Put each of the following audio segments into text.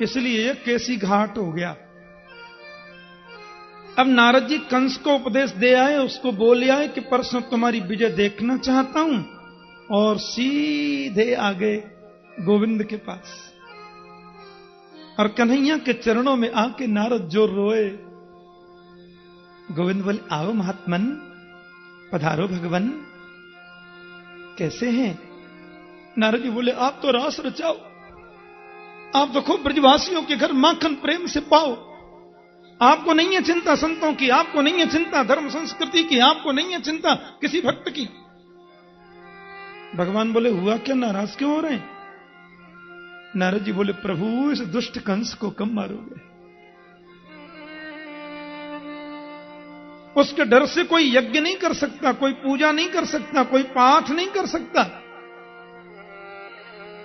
इसलिए ये केसी घाट हो गया। अब नारद जी कंस को उपदेश दे आए, उसको बोले आए कि परसों तुम्हारी विजय देखना चाहता हूं, और सीधे आगे गोविंद के पास। और कन्हैया के चरणों में आके नारद जो रोए। गोविंद बोले, आओ महात्मन, पधारो भगवान, कैसे हैं? नारद जी बोले, आप तो रास रचाओ, आप तो खूब ब्रजवासियों के घर माखन प्रेम से पाओ, आपको नहीं है चिंता संतों की, आपको नहीं है चिंता धर्म संस्कृति की, आपको नहीं है चिंता किसी भक्त की। भगवान बोले, हुआ क्या, नाराज क्यों हो रहे हैं? नारद जी बोले, प्रभु इस दुष्ट कंस को कब मारोगे? उसके डर से कोई यज्ञ नहीं कर सकता, कोई पूजा नहीं कर सकता, कोई पाठ नहीं कर सकता।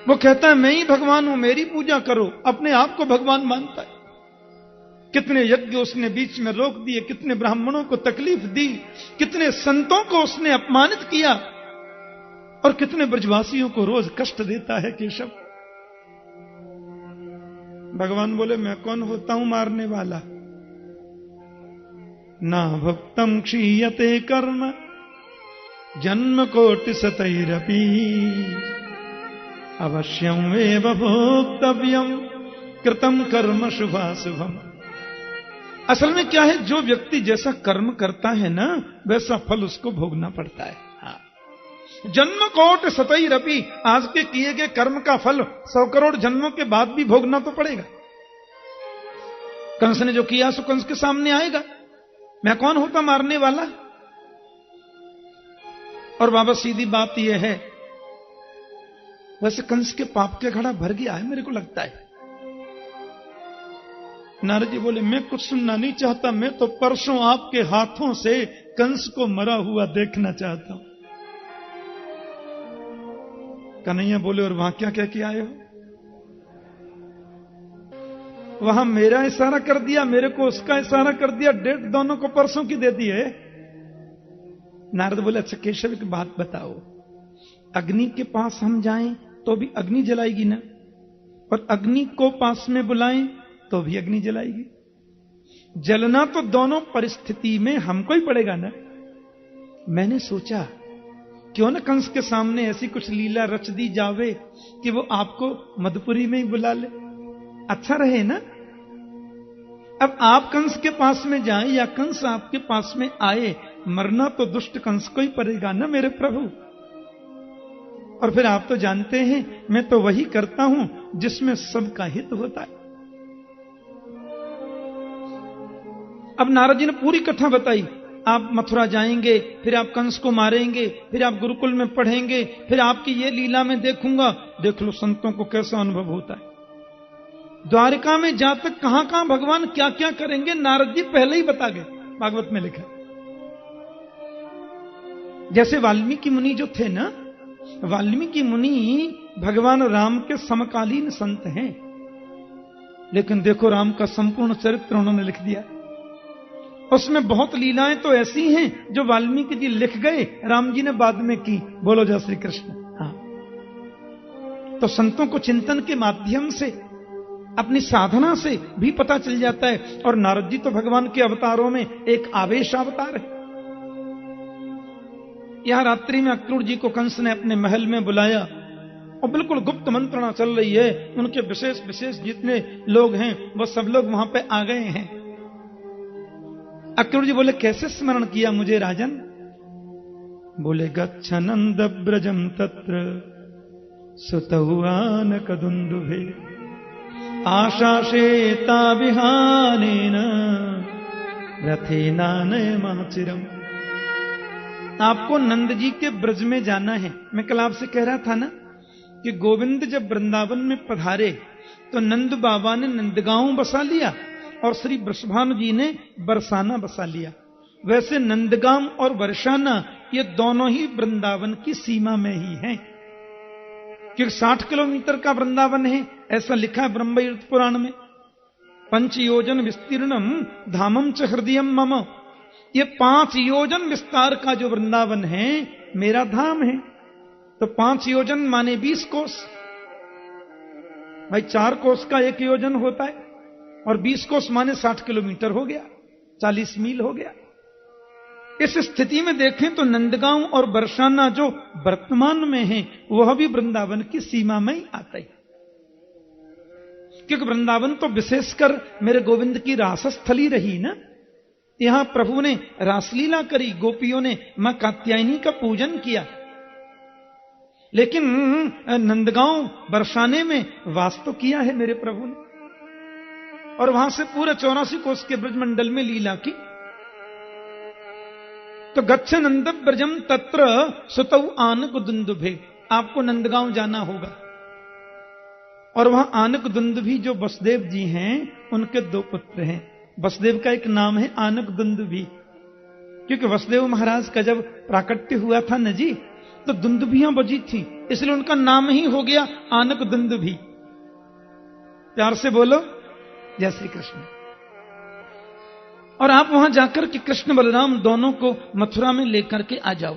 वो कहता है मैं ही भगवान हूं, मेरी पूजा करो, अपने आप को भगवान मानता है। कितने यज्ञ उसने बीच में रोक दिए, कितने ब्राह्मणों को तकलीफ दी, कितने संतों को उसने अपमानित किया, और कितने ब्रजवासियों को रोज कष्ट देता है केशव। भगवान बोले, मैं कौन होता हूं मारने वाला? ना भक्तम क्षीयते कर्म जन्म कोटि सतैरपि अवश्यम एव भोक्तव्यम कृतम कर्म शुभाशुभम। असल में क्या है, जो व्यक्ति जैसा कर्म करता है ना, वैसा फल उसको भोगना पड़ता है। हाँ। जन्म कोटि सतैरपि, आज के किए गए कर्म का फल 100 करोड़ जन्मों के बाद भी भोगना तो पड़ेगा। कंस ने जो किया सो कंस के सामने आएगा। मैं कौन होता मारने वाला? और बाबा सीधी बात यह है, वैसे कंस के पाप के घड़ा भर गया है मेरे को लगता है। नारद जी बोले, मैं कुछ सुनना नहीं चाहता, मैं तो परसों आपके हाथों से कंस को मरा हुआ देखना चाहता हूं। कन्हैया बोले, और वहां क्या क्या किया आए हो? वहां मेरा इशारा कर दिया, मेरे को उसका इशारा कर दिया, डेट दोनों को परसों की दे दी है। नारद बोले, अच्छा केशव की बात बताओ, अग्नि के पास हम जाएं तो भी अग्नि जलाएगी ना, और अग्नि को पास में बुलाएं तो भी अग्नि जलाएगी। जलना तो दोनों परिस्थिति में हमको ही पड़ेगा ना। मैंने सोचा क्यों ना कंस के सामने ऐसी कुछ लीला रच दी जावे कि वो आपको मधुपुरी में ही बुला ले, अच्छा रहे ना। अब आप कंस के पास में जाएं या कंस आपके पास में आए, मरना तो दुष्ट कंस को ही पड़ेगा ना मेरे प्रभु। और फिर आप तो जानते हैं मैं तो वही करता हूं जिसमें सबका हित होता है। अब नारद जी ने पूरी कथा बताई। आप मथुरा जाएंगे, फिर आप कंस को मारेंगे, फिर आप गुरुकुल में पढ़ेंगे, फिर आपकी ये लीला में देखूंगा। देख लो संतों को कैसा अनुभव होता है। द्वारिका में जाकर कहां कहां भगवान क्या क्या करेंगे नारद जी पहले ही बता गए, भागवत में लिखा। जैसे वाल्मीकि मुनि जो थे ना, वाल्मीकि मुनि भगवान राम के समकालीन संत हैं, लेकिन देखो राम का संपूर्ण चरित्र उन्होंने लिख दिया। उसमें बहुत लीलाएं तो ऐसी हैं जो वाल्मीकि जी लिख गए, राम जी ने बाद में की। बोलो जय श्री कृष्ण। हाँ, तो संतों को चिंतन के माध्यम से, अपनी साधना से भी पता चल जाता है। और नारद जी तो भगवान के अवतारों में एक आवेश अवतार है। यहां रात्रि में अक्रूर जी को कंस ने अपने महल में बुलाया और बिल्कुल गुप्त मंत्रणा चल रही है। उनके विशेष विशेष जितने लोग हैं वो सब लोग वहां पे आ गए हैं। अक्रूर जी बोले, कैसे स्मरण किया मुझे राजन? बोले, गच्छनंद ब्रजम तत्र सुतहुआन कदुंदुभे आशाशेता विहानेन रथेनानय महाचिरम। आपको नंद जी के ब्रज में जाना है। मैं कल आपसे कह रहा था ना कि गोविंद जब वृंदावन में पधारे तो नंद बाबा ने नंदगांव बसा लिया और श्री वृषभानु जी ने बरसाना बसा लिया। वैसे नंदगांव और बरसाना ये दोनों ही वृंदावन की सीमा में ही हैं, क्योंकि 60 किलोमीटर का वृंदावन है, ऐसा लिखा है ब्रह्मयुक्त पुराण में। 5 योजन विस्तीर्णम धामम च हृदयम मम। ये 5 योजन विस्तार का जो वृंदावन है मेरा धाम है। तो 5 योजन माने 20 कोस। भाई 4 कोस का 1 योजन होता है, और 20 कोस माने 60 किलोमीटर हो गया, 40 मील हो गया। इस स्थिति में देखें तो नंदगांव और बरसाना जो वर्तमान में है, वह भी वृंदावन की सीमा में ही आता है, क्योंकि वृंदावन तो विशेषकर मेरे गोविंद की रासस्थली रही ना। यहां प्रभु ने रासलीला करी, गोपियों ने मां कात्यायनी का पूजन किया, लेकिन नंदगांव बरसाने में वास तो किया है मेरे प्रभु ने, और वहां से पूरे 84 कोस के ब्रजमंडल में लीला की। तो गच्छ नंद ब्रजम तत्र सुतौ आनक दुंदुभे, आपको नंदगांव जाना होगा, और वहां आनक दुंदुभी जो वसुदेव जी हैं, उनके 2 पुत्र हैं। वसुदेव का एक नाम है आनक दुंदुभी, क्योंकि वसुदेव महाराज का जब प्राकट्य हुआ था न जी, तो दुंदुभियां बजी थी, इसलिए उनका नाम ही हो गया आनक दुंदुभी। प्यार से बोलो जय श्री कृष्ण। और आप वहां जाकर के कृष्ण बलराम दोनों को मथुरा में लेकर के आ जाओ।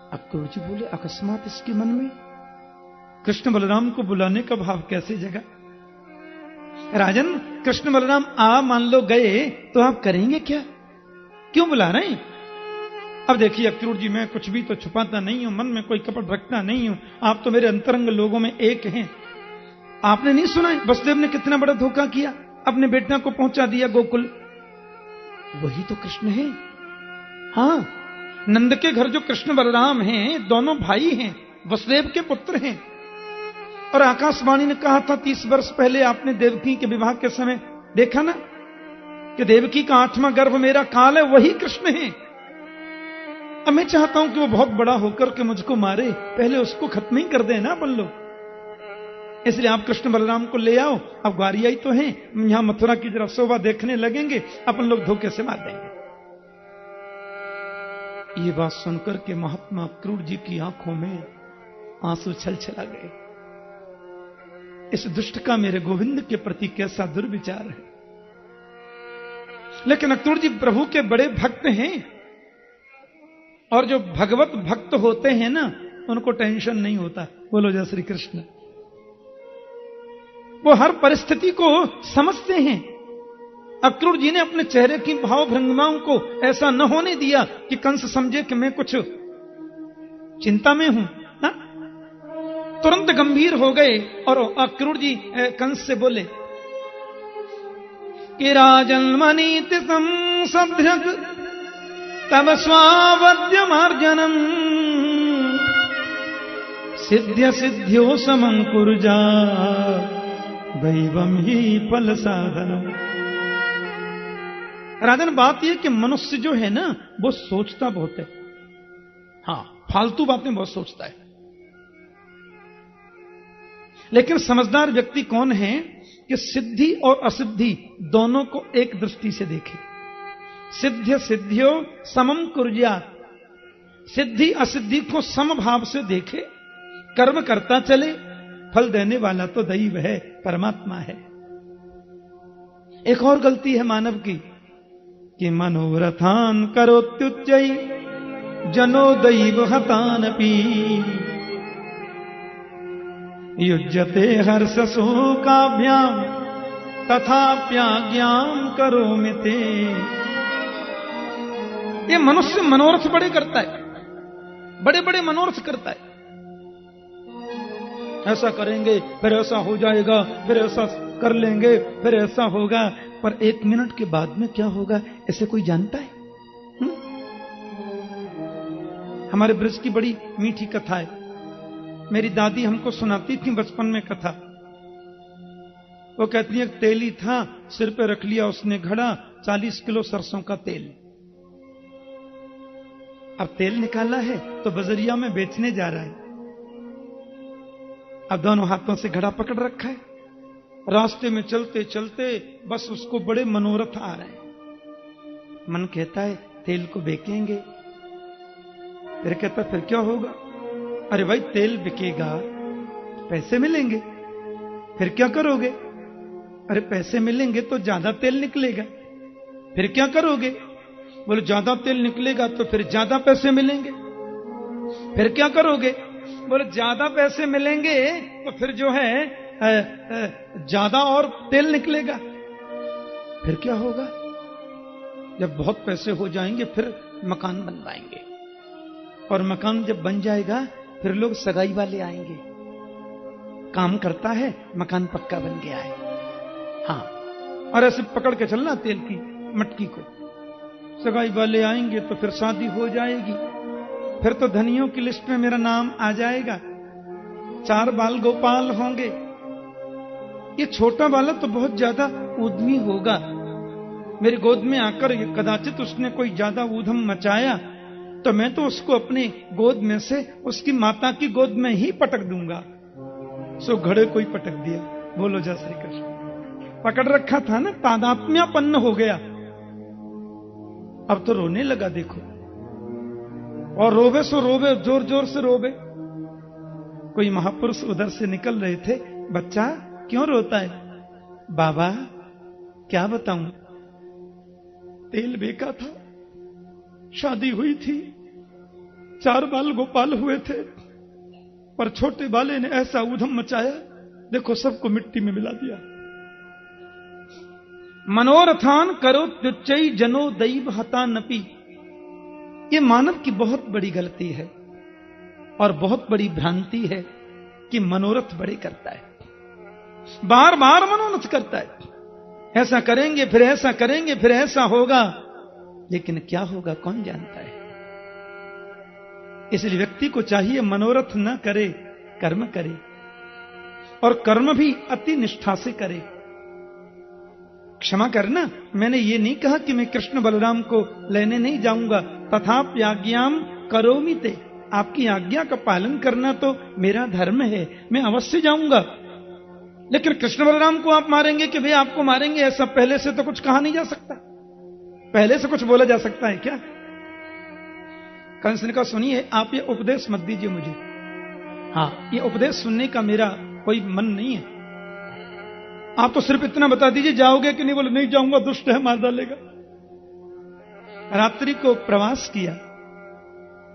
अब गुरु जी बोले, अकस्मात इसके मन में कृष्ण बलराम को बुलाने का भाव कैसे जगा? राजन, कृष्ण बलराम मान लो गए तो आप करेंगे क्या? क्यों बुला रहे हैं? अब देखिए अक्रूर जी, मैं कुछ भी तो छुपाता नहीं हूं, मन में कोई कपट रखता नहीं हूं, आप तो मेरे अंतरंग लोगों में एक हैं। आपने नहीं सुना है वसुदेव ने कितना बड़ा धोखा किया, अपने बेटा को पहुंचा दिया गोकुल। वही तो कृष्ण है। हां, नंद के घर जो कृष्ण बलराम हैं, दोनों भाई हैं, वसुदेव के पुत्र हैं। और आकाशवाणी ने कहा था 30 वर्ष पहले, आपने देवकी के विवाह के समय देखा ना, कि देवकी का 8वां गर्भ मेरा काल है, वही कृष्ण है। अब मैं चाहता हूं कि वो बहुत बड़ा होकर के मुझको मारे, पहले उसको खत्म ही कर देना अपन लोग। इसलिए आप कृष्ण बलराम को ले आओ। अब ग्वारिया ही तो हैं, यहां मथुरा की जरा शोभा देखने लगेंगे, अपन लोग धोखे से मार देंगे। ये बात सुनकर के महात्मा अक्रूर जी की आंखों में आंसू छलछला गए। इस दुष्ट का मेरे गोविंद के प्रति कैसा दुर्विचार है। लेकिन अक्रूर जी प्रभु के बड़े भक्त हैं, और जो भगवत भक्त होते हैं ना, उनको टेंशन नहीं होता। बोलो जय श्री कृष्ण। वो हर परिस्थिति को समझते हैं। अक्रूर जी ने अपने चेहरे की भाव भंगिमाओं को ऐसा न होने दिया कि कंस समझे कि मैं कुछ चिंता में हूं। तुरंत गंभीर हो गए, और अक्रूर जी कंस से बोले कि राजन्मनीति संसभ्यक तब स्वावद्यमार्जनम सिद्ध्य सिद्ध्यो समं कुरुजा दैवम ही फल साधनम। राजन, बात यह कि मनुष्य जो है ना, वो सोचता बहुत है। हां, फालतू बातें बहुत सोचता है। लेकिन समझदार व्यक्ति कौन है कि सिद्धि और असिद्धि दोनों को एक दृष्टि से देखे। सिद्ध्य सिद्ध्यो समम कुर्यात्, सिद्धि असिद्धि को समभाव से देखे, कर्म करता चले, फल देने वाला तो दैव है, परमात्मा है। एक और गलती है मानव की कि मनोरथान करोत्युच्चै जनो दैव हतानपि युज्यते हर्ष शोकाभ्याम तथाप्याज्ञाम करोमि ते। ये मनुष्य मनोरथ बड़े करता है, बड़े बड़े मनोरथ करता है। ऐसा करेंगे फिर ऐसा हो जाएगा, फिर ऐसा कर लेंगे फिर ऐसा होगा, पर 1 मिनट के बाद में क्या होगा ऐसे कोई जानता है? हमारे ब्रज की बड़ी मीठी कथा है, मेरी दादी हमको सुनाती थी बचपन में कथा। वो कहती है तेली था, सिर पे रख लिया उसने घड़ा, 40 किलो सरसों का तेल। अब तेल निकाला है तो बजरिया में बेचने जा रहा है। अब दोनों हाथों से घड़ा पकड़ रखा है, रास्ते में चलते चलते बस उसको बड़े मनोरथ आ रहे हैं। मन कहता है तेल को बेचेंगे, फिर कहता फिर क्या होगा? अरे भाई तेल बिकेगा, पैसे मिलेंगे, फिर क्या करोगे? अरे पैसे मिलेंगे तो ज्यादा तेल निकलेगा, फिर क्या करोगे? बोले ज्यादा तेल निकलेगा तो फिर ज्यादा पैसे मिलेंगे, फिर क्या करोगे? बोले ज्यादा पैसे मिलेंगे तो फिर जो है ज्यादा और तेल निकलेगा। फिर क्या होगा? जब बहुत पैसे हो जाएंगे फिर मकान बनवाएंगे, और मकान जब बन जाएगा फिर लोग सगाई वाले आएंगे। काम करता है, मकान पक्का बन गया है। हाँ, और ऐसे पकड़ के चलना तेल की मटकी को। सगाई वाले आएंगे तो फिर शादी हो जाएगी, फिर तो धनियों की लिस्ट में मेरा नाम आ जाएगा। 4 बाल गोपाल होंगे। ये छोटा वाला तो बहुत ज्यादा उद्यमी होगा, मेरी गोद में आकर कदाचित उसने कोई ज्यादा ऊधम मचाया तो मैं तो उसको अपने गोद में से उसकी माता की गोद में ही पटक दूंगा। सो घड़े को ही पटक दिया। बोलो जय श्री कृष्ण। पकड़ रखा था ना, तादात्म्यपन्न हो गया। अब तो रोने लगा देखो, और रोवे सो रोवे, जोर जोर से रोवे। कोई महापुरुष उधर से निकल रहे थे। बच्चा क्यों रोता है? बाबा क्या बताऊं, तेल बेका था, शादी हुई थी, 4 बाल गोपाल हुए थे, पर छोटे बाले ने ऐसा ऊधम मचाया, देखो सबको मिट्टी में मिला दिया। मनोरथान करो तुच्चई जनो दैव हता नपी। ये मानव की बहुत बड़ी गलती है और बहुत बड़ी भ्रांति है कि मनोरथ बड़े करता है, बार बार मनोरथ करता है। ऐसा करेंगे फिर ऐसा करेंगे फिर ऐसा होगा, लेकिन क्या होगा कौन जानता है। इसलिए व्यक्ति को चाहिए मनोरथ न करे, कर्म करे, और कर्म भी अति निष्ठा से करे। क्षमा करना, मैंने ये नहीं कहा कि मैं कृष्ण बलराम को लेने नहीं जाऊंगा। तथापि आज्ञाम करोमि ते, आपकी आज्ञा का पालन करना तो मेरा धर्म है, मैं अवश्य जाऊंगा। लेकिन कृष्ण बलराम को आप मारेंगे कि भाई आपको मारेंगे, ऐसा पहले से तो कुछ कहा नहीं जा सकता। पहले से कुछ बोला जा सकता है क्या? कंस ने कहा सुनिए, आप ये उपदेश मत दीजिए मुझे। हाँ, ये उपदेश सुनने का मेरा कोई मन नहीं है। आप तो सिर्फ इतना बता दीजिए जाओगे कि नहीं। बोले नहीं जाऊंगा, दुष्ट है, मार डालेगा। रात्रि को प्रवास किया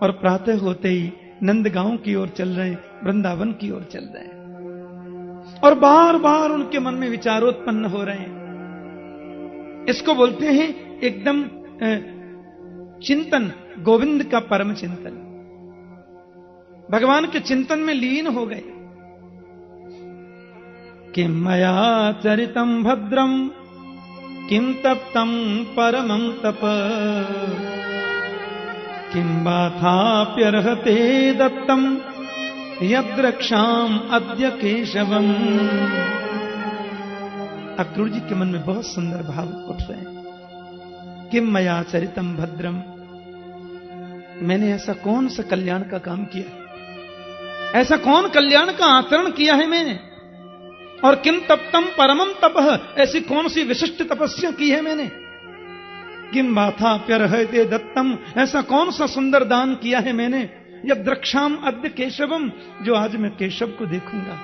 और प्रातः होते ही नंदगांव की ओर चल रहे, वृंदावन की ओर चल रहे हैं, और बार बार उनके मन में विचारोत्पन्न हो रहे हैं। इसको बोलते हैं एकदम चिंतन, गोविंद का परम चिंतन। भगवान के चिंतन में लीन हो गए। किम मया चरितम भद्रम किम तप्तम परमं तप किम बाथाप्यर्हते दत्तम यद्रक्षाम अद्य केशवम। अक्रूर जी के मन में बहुत सुंदर भाव उठ रहे हैं। किम मया चरितम भद्रम, मैंने ऐसा कौन सा कल्याण का काम किया, ऐसा कौन कल्याण का आचरण किया है मैंने। और किम तप्तम परमम तपः, ऐसी कौन सी विशिष्ट तपस्या की है मैंने। किम बाथाप्यर्हते दत्तम, ऐसा कौन सा सुंदर दान किया है मैंने। यद्रक्षाम अद्य केशवम, जो आज मैं केशव को देखूंगा।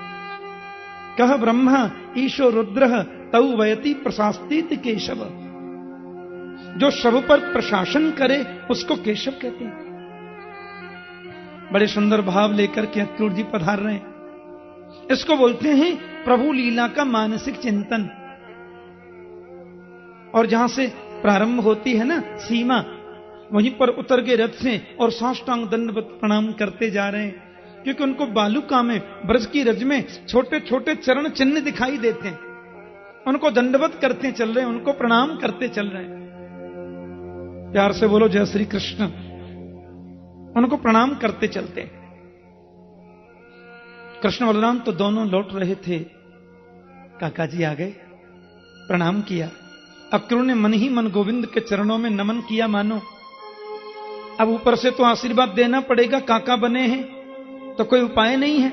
कह ब्रह्मा ईशो रुद्र तौ वयति प्रशास्तीत केशव, जो सब पर प्रशासन करे उसको केशव कहते हैं। बड़े सुंदर भाव लेकर के अक्रूर जी पधार रहे हैं। इसको बोलते हैं प्रभु लीला का मानसिक चिंतन। और जहां से प्रारंभ होती है ना सीमा, वहीं पर उतर के रथ से और साष्टांग दंडवत प्रणाम करते जा रहे हैं, क्योंकि उनको बालुका में, ब्रज की रज में छोटे छोटे चरण चिन्ह दिखाई देते हैं। उनको दंडवत करते चल रहे हैं, उनको प्रणाम करते चल रहे हैं। प्यार से बोलो जय श्री कृष्ण। उनको प्रणाम करते चलते हैं। कृष्ण बलराम तो दोनों लौट रहे थे। काका जी आ गए, प्रणाम किया। अक्रूर ने मन ही मन गोविंद के चरणों में नमन किया मानो। अब ऊपर से तो आशीर्वाद देना पड़ेगा, काका बने हैं तो कोई उपाय नहीं है,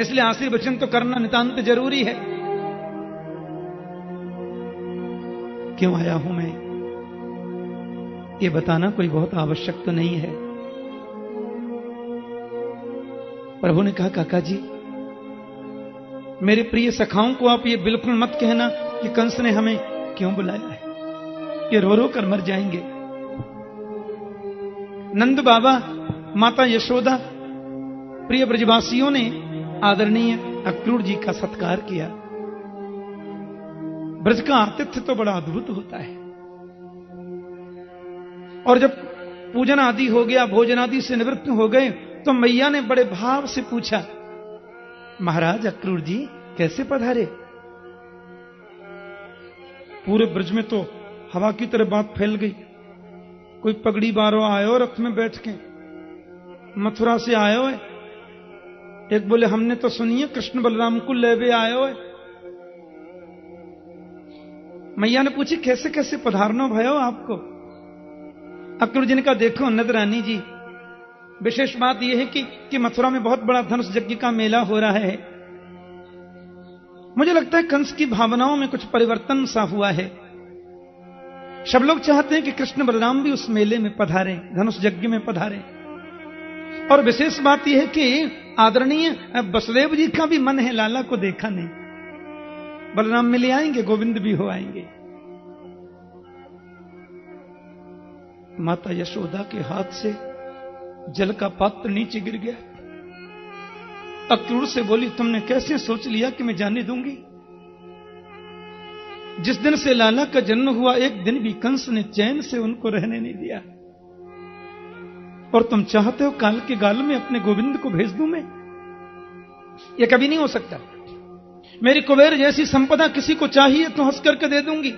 इसलिए आशीर्वचन तो करना नितांत जरूरी है। क्यों आया हूं मैं, ये बताना कोई बहुत आवश्यक तो नहीं है। प्रभु ने कहा काका जी, मेरे प्रिय सखाओं को आप ये बिल्कुल मत कहना कि कंस ने हमें क्यों बुलाया है, ये रो रो कर मर जाएंगे। नंद बाबा, माता यशोदा प्रिय ब्रजवासियों ने आदरणीय अक्रूर जी का सत्कार किया। ब्रज का आतिथ्य तो बड़ा अद्भुत होता है। और जब पूजन आदि हो गया, भोजन आदि से निवृत्त हो गए, तो मैया ने बड़े भाव से पूछा, महाराज अक्रूर जी कैसे पधारे? पूरे ब्रज में तो हवा की तरह बात फैल गई। कोई पगड़ी बारो आयो रथ में बैठ के, मथुरा से आयो है। एक बोले हमने तो सुनी है कृष्ण बलराम को लेवे आयो है। मैया ने पूछी कैसे कैसे पधारनो भयो आपको? अक्रूर जी ने कहा, देखो नंदरानी जी, विशेष बात यह है कि मथुरा में बहुत बड़ा धनुष यज्ञ का मेला हो रहा है। मुझे लगता है कंस की भावनाओं में कुछ परिवर्तन सा हुआ है। सब लोग चाहते हैं कि कृष्ण बलराम भी उस मेले में पधारें, धनुष यज्ञ में पधारें। और विशेष बात यह है कि आदरणीय वसुदेव जी का भी मन है, लाला को देखा नहीं। बलराम मिले आएंगे, गोविंद भी हो आएंगे। माता यशोदा के हाथ से जल का पात्र नीचे गिर गया। अक्रूर से बोली, तुमने कैसे सोच लिया कि मैं जाने दूंगी? जिस दिन से लाला का जन्म हुआ, एक दिन भी कंस ने चैन से उनको रहने नहीं दिया। और तुम चाहते हो काल के गाल में अपने गोविंद को भेज दूं मैं? यह कभी नहीं हो सकता। मेरी कुबेर जैसी संपदा किसी को चाहिए तो हंस करके दे दूंगी।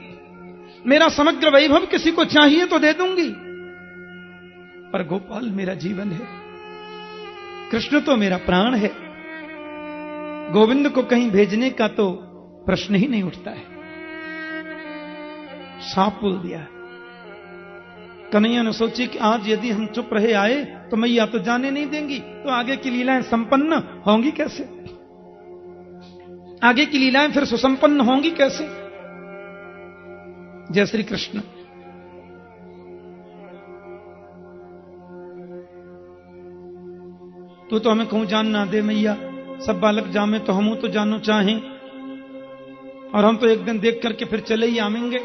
मेरा समग्र वैभव किसी को चाहिए तो दे दूंगी। पर गोपाल मेरा जीवन है, कृष्ण तो मेरा प्राण है। गोविंद को कहीं भेजने का तो प्रश्न ही नहीं उठता है। सांप बोल दिया। कन्हैया ने सोची कि आज यदि हम चुप रहे आए तो मैया तो जाने नहीं देंगी, तो आगे की लीलाएं संपन्न होंगी कैसे? आगे की लीलाएं फिर सुसंपन्न होंगी कैसे? जय श्री कृष्ण। तू तो हमें कहूं जान ना दे मैया, सब बालक जामे तो हमू तो जानो चाहें, और हम तो एक दिन देख करके फिर चले ही आवेंगे।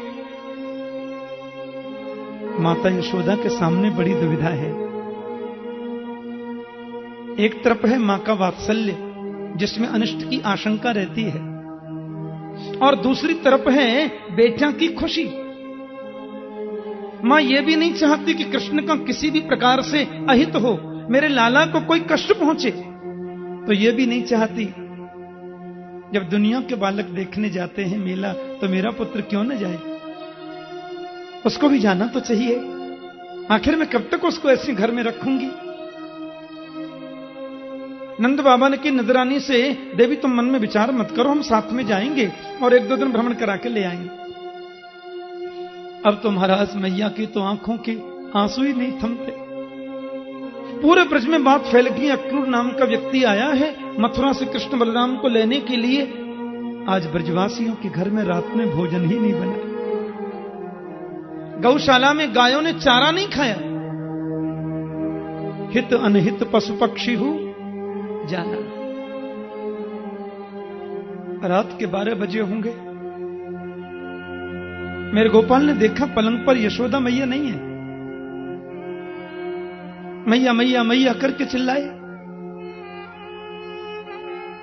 माता यशोदा के सामने बड़ी दुविधा है। एक तरफ है मां का वात्सल्य जिसमें अनिष्ट की आशंका रहती है, और दूसरी तरफ है बेटा की खुशी। मां यह भी नहीं चाहती कि कृष्ण का किसी भी प्रकार से अहित हो, मेरे लाला को कोई कष्ट पहुंचे, तो यह भी नहीं चाहती जब दुनिया के बालक देखने जाते हैं मेला, तो मेरा पुत्र क्यों न जाए? उसको भी जाना तो चाहिए। आखिर मैं कब तक उसको ऐसे घर में रखूंगी? नंद बाबा ने की नजरानी से, देवी तुम मन में विचार मत करो, हम साथ में जाएंगे और एक दो दिन भ्रमण करा के ले आएंगे। अब तो महाराज मैया की तो आंखों के आंसू ही नहीं थमते। पूरे ब्रज में बात फैल गई, अक्रूर नाम का व्यक्ति आया है मथुरा से कृष्ण बलराम को लेने के लिए। आज ब्रजवासियों के घर में रात में भोजन ही नहीं बना। गौशाला में गायों ने चारा नहीं खाया। हित अनहित पशु पक्षी हूं जाना। रात के 12 बजे होंगे। मेरे गोपाल ने देखा पलंग पर यशोदा मैया नहीं है। मैया मैया मैया करके चिल्लाए।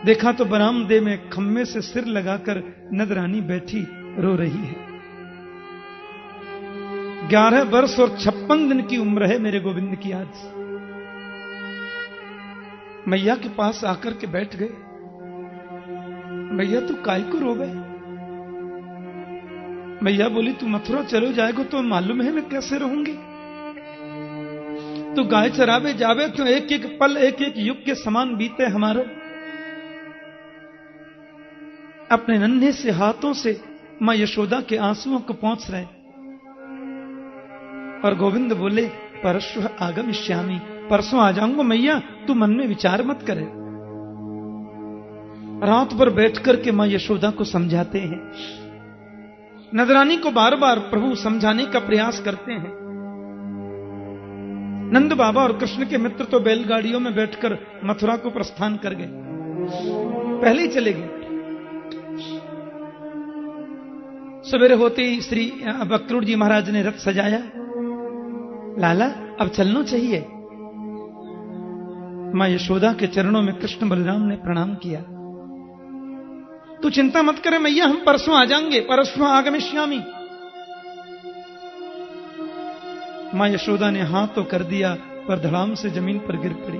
देखा तो बरामदे में खम्मे से सिर लगाकर नंदरानी बैठी रो रही है। 11 वर्ष और 56 दिन की उम्र है मेरे गोविंद की आज। मैया के पास आकर के बैठ गए। मैया तू काय को रो गए? मैया बोली तू मथुरा चलो जाएगा तो मालूम है मैं कैसे रहूंगी। तू गाय चरावे जावे तो एक एक पल एक एक युग के समान बीते हमारे। अपने नन्हे से हाथों से मां यशोदा के आंसुओं को पोंछ रहे। और गोविंद बोले परश्व आगमिष्यामि, परसों आ जाऊंगा मैया, तू मन में विचार मत करे। रात भर बैठ करके मां यशोदा को समझाते हैं। नंदरानी को बार बार प्रभु समझाने का प्रयास करते हैं। नंद बाबा और कृष्ण के मित्र तो बैलगाड़ियों में बैठकर मथुरा को प्रस्थान कर गए, पहले ही चले गए। सवेरे होते ही श्री अक्रूर जी महाराज ने रथ सजाया। लाला अब चलना चाहिए। मां यशोदा के चरणों में कृष्ण बलराम ने प्रणाम किया। तू चिंता मत करे मैया, हम परसों आ जाएंगे, परसों आगमिष्यामि। मां यशोदा ने हाथ तो कर दिया पर धड़ाम से जमीन पर गिर पड़ी।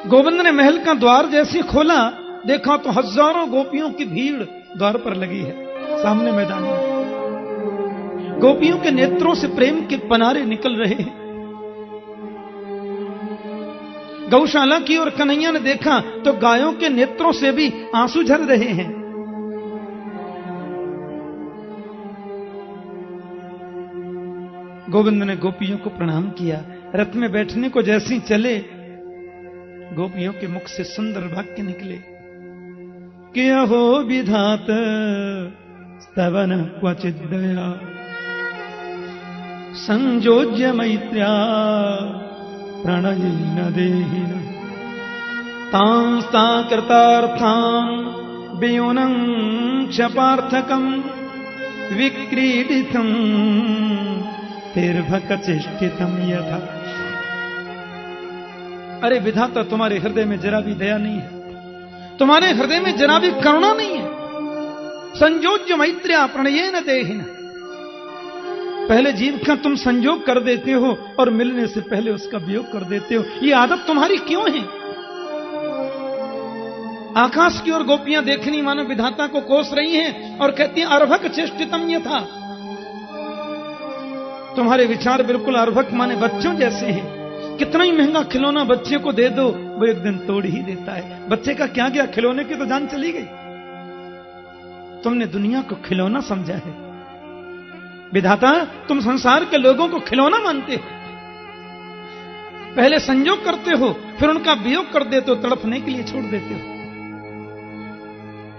गोविंद ने महल का द्वार जैसे खोला, देखा तो हजारों गोपियों की भीड़ द्वार पर लगी है। सामने मैदान में गोपियों के नेत्रों से प्रेम के पनारे निकल रहे हैं। गौशाला की ओर कन्हैया ने देखा तो गायों के नेत्रों से भी आंसू झर रहे हैं। गोविंद ने गोपियों को प्रणाम किया। रथ में बैठने को जैसे चले, गोपियों के मुख से सुंदर वाक्य निकले कि अहो विधात स्तवन क्वचित दया संयोज्य मैत्र्या प्रणयेन देहिन तांस्ता कृतार्थान वियोनं क्षपार्थकं विक्रीडितं तिर्भकचेष्टितं यथा। अरे विधाता, तुम्हारे हृदय में जरा भी दया नहीं है, तुम्हारे हृदय में जरा भी करुणा नहीं है। संयोज्य मैत्र्या प्रणयेन देहिन, पहले जीव का तुम संयोग कर देते हो और मिलने से पहले उसका वियोग कर देते हो। ये आदत तुम्हारी क्यों है? आकाश की ओर गोपियां देखनी मानो विधाता को कोस रही हैं और कहती हैं अर्भक चेष्टितम यथा। तुम्हारे विचार बिल्कुल अर्भक माने बच्चों जैसे हैं। कितना ही महंगा खिलौना बच्चे को दे दो, वो एक दिन तोड़ ही देता है। बच्चे का क्या गया, खिलौने की तो जान चली गई। तुमने दुनिया को खिलौना समझा है। विधाता, तुम संसार के लोगों को खिलौना मानते हो। पहले संयोग करते हो, फिर उनका वियोग कर देते हो, तड़पने के लिए छोड़ देते हो।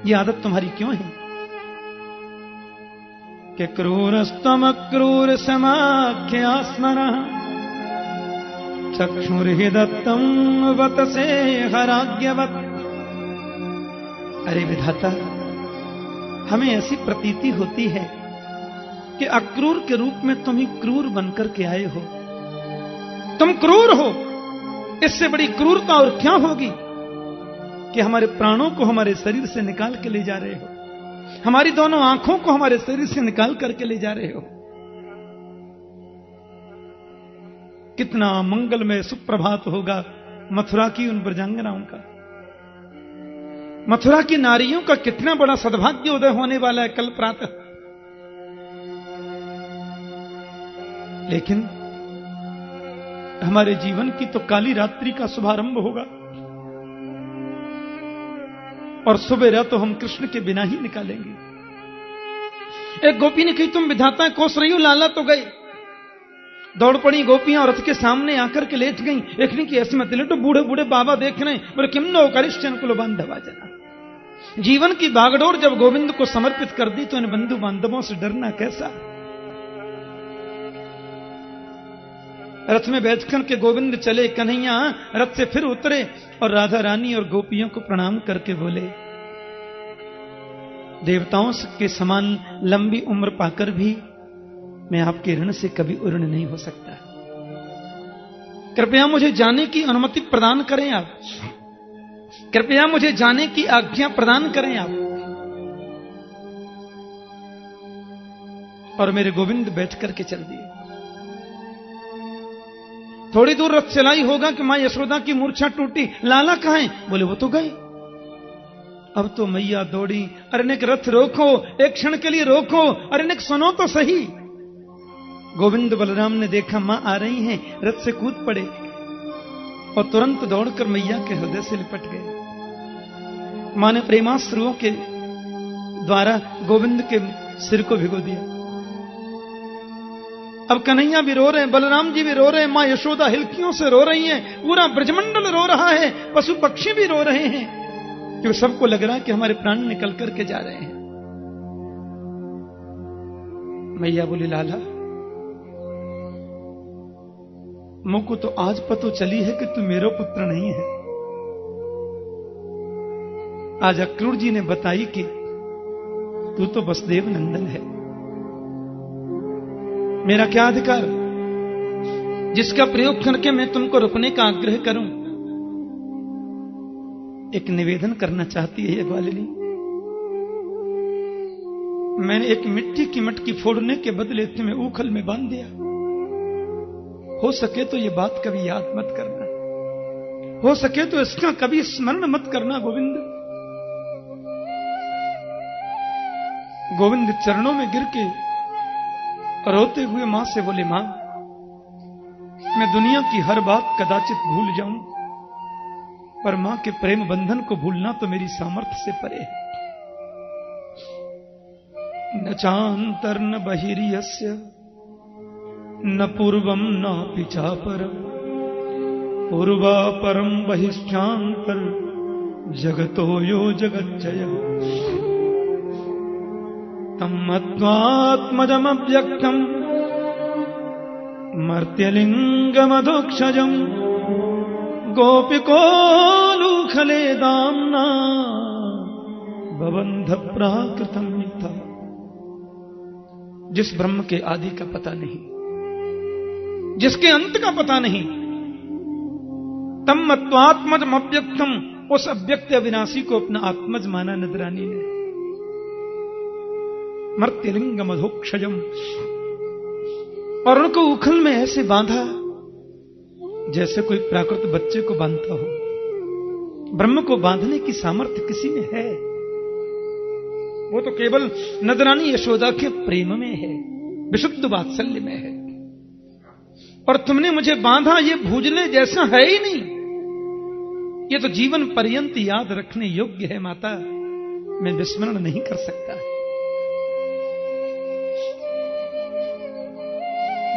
यह आदत तुम्हारी क्यों है? कि क्रूरस्तम क्रूर समाख्या स्मरः चक्षुर्हिदत्तम वतसे हराज्ञवत्। अरे विधाता, हमें ऐसी प्रतीति होती है कि अक्रूर के रूप में तुम ही क्रूर बनकर के आए हो। तुम क्रूर हो, इससे बड़ी क्रूरता और क्या होगी कि हमारे प्राणों को हमारे शरीर से निकाल के ले जा रहे हो, हमारी दोनों आंखों को हमारे शरीर से निकाल करके ले जा रहे हो। कितना मंगलमय सुप्रभात होगा मथुरा की उन ब्रजांगनाओं का। मथुरा की नारियों का कितना बड़ा सद्भाग्य उदय होने वाला है कल प्रातः। लेकिन हमारे जीवन की तो काली रात्रि का शुभारंभ होगा और सुबह तो हम कृष्ण के बिना ही निकालेंगे। एक गोपी ने कही, तुम विधाता कोस रही हो, लाला तो गए। दौड़ पड़ी गोपियां रथ के सामने आकर के लेट गईं। एक ने की ऐसे मत लेटो, बूढ़े बूढ़े बाबा देख रहे हैं। बोले, किम नो करिश्चन कुल बांधवा जना। जीवन की बागडोर जब गोविंद को समर्पित कर दी तो इन बंधु बांधवों से डरना कैसा। रथ में बैठकर के गोविंद चले। कन्हैया रथ से फिर उतरे और राधा रानी और गोपियों को प्रणाम करके बोले, देवताओं के समान लंबी उम्र पाकर भी मैं आपके ऋण से कभी उऋण नहीं हो सकता। कृपया मुझे जाने की अनुमति प्रदान करें आप, कृपया मुझे जाने की आज्ञा प्रदान करें आप। और मेरे गोविंद बैठ करके चल दिए। थोड़ी दूर रथ चलाई होगा कि मां यशोदा की मूर्छा टूटी। लाला कहां है? बोले, वो तो गए। अब तो मैया दौड़ी, अरे नेक रथ रोको, एक क्षण के लिए रोको, अरे नेक सुनो तो सही। गोविंद बलराम ने देखा मां आ रही हैं, रथ से कूद पड़े और तुरंत दौड़कर मैया के हृदय से लिपट गए। मां ने प्रेमाश्रुओं के द्वारा गोविंद के सिर को भिगो दिया। अब कन्हैया भी रो रहे हैं, बलराम जी भी रो रहे हैं, मां यशोदा हिलकियों से रो रही हैं, पूरा ब्रजमंडल रो रहा है, पशु पक्षी भी रो रहे हैं, क्योंकि सबको लग रहा है कि हमारे प्राण निकल करके जा रहे हैं। मैया बोली, लाला मुझको तो आज पता चली है कि तू मेरा पुत्र नहीं है। आज अक्रूर जी ने बताई कि तू तो वसुदेव नंदन है। मेरा क्या अधिकार? जिसका प्रयोग करके मैं तुमको रुकने का आग्रह करूं। एक निवेदन करना चाहती है ये ग्वालिनी। मैंने एक मिट्टी की मटकी फोड़ने के बदले तुम्हें ऊखल में बांध दिया। हो सके तो ये बात कभी याद मत करना, हो सके तो इसका कभी स्मरण मत करना गोविंद। गोविंद चरणों में गिर के रोते हुए मां से बोले, मां मैं दुनिया की हर बात कदाचित भूल जाऊं, पर मां के प्रेम बंधन को भूलना तो मेरी सामर्थ्य से परे है। न चांतर न बहिर्यस्य न पूर्वम न पिचापरम, पूर्वापरम बहिश्चांतर जगतो यो जगच्चय। तम आत्मात्मजमव्यक्तम मर्त्यलिंगमधोक्षजम गोपिकोलूखले दाम्ना बबंध प्राकृतम मिथा। जिस ब्रह्म के आदि का पता नहीं, जिसके अंत का पता नहीं, तम मत्वात्मजम अव्यक्तम, उस अव्यक्त अविनाशी को अपना आत्मज माना नजरानी ने। मर्त्यलिंग मधोक्षजम, और उनको उखल में ऐसे बांधा जैसे कोई प्राकृत बच्चे को बांधता हो। ब्रह्म को बांधने की सामर्थ्य किसी में है, वो तो केवल नजरानी यशोदा के प्रेम में है, विशुद्ध वात्सल्य में है। और तुमने मुझे बांधा, ये भूजले जैसा है ही नहीं, ये तो जीवन पर्यंत याद रखने योग्य है माता, मैं विस्मरण नहीं कर सकता।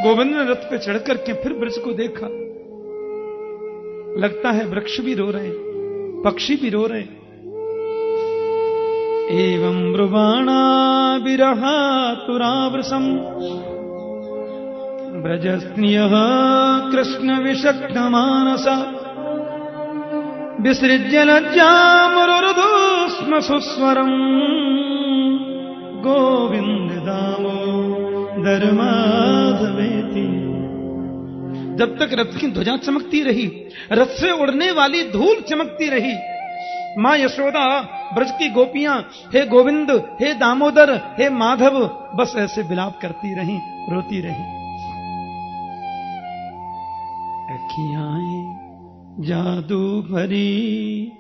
गोविंद ने रथ पे चढ़कर के फिर ब्रज को देखा। लगता है वृक्ष भी रो रहे, पक्षी भी रो रहे। एवं ब्रुवाणा विरहा तुरावृसम ब्रजस्त्रियः कृष्ण विषक्त मानसा विसृज्य लज्जामुरुदु स्म सुस्वरम गोविंद दामोदर माधवेति। जब तक रथ की ध्वजा चमकती रही, रथ से उड़ने वाली धूल चमकती रही, मां यशोदा, ब्रज की गोपियां हे गोविंद, हे दामोदर, हे माधव, बस ऐसे विलाप करती रही, रोती रही। अखियां जादू भरी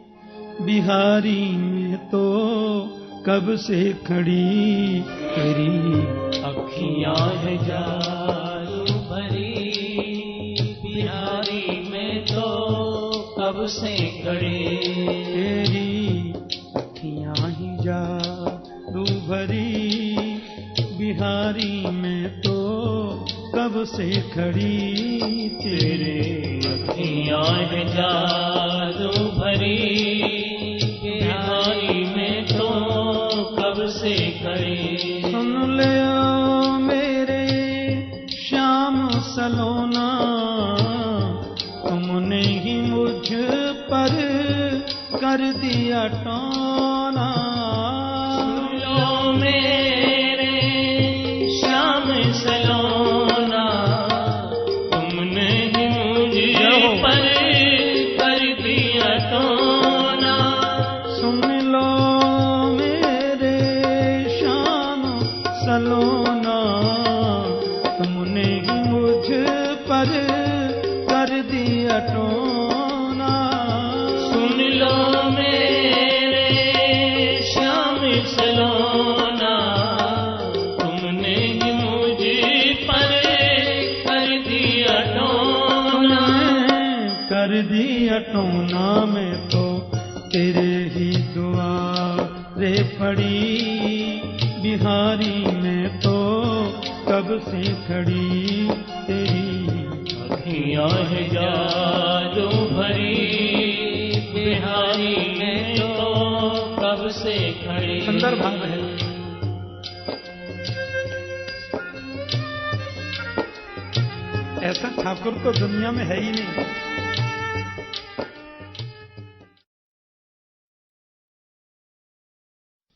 बिहारी में तो कब से खड़ी तेरी अखियां है जादू भरी बिहारी में तो कब से खड़ी तेरी अखियां ही जादू भरी बिहारी में तो कब से खड़ी तेरे अखियां है जादू भरी बिहारी में तो कब से खड़ी। सुन ले मेरे श्याम सलोना, तुमने ही मुझ पर कर दिया टोना। सुन लो मेरे श्याम सलोना, तुमने ही मुझ पर कर दिया टोना। सुन लो मेरे श्याम सलोना, तुमने ही मुझ पर कर दिया टोना। सुन लो मेरे श्याम सलोना, तुमने ही मुझ पर कर दिया टोना। कर दिया टोना में तो तेरे ही दुआरे पड़ी, बिहारी में तो कब से खड़ी तेरी अखियां है जादू भरी बिहारी में तो कब से खड़ी। सुंदर भाव है। ऐसा ठाकुर तो दुनिया में है ही नहीं।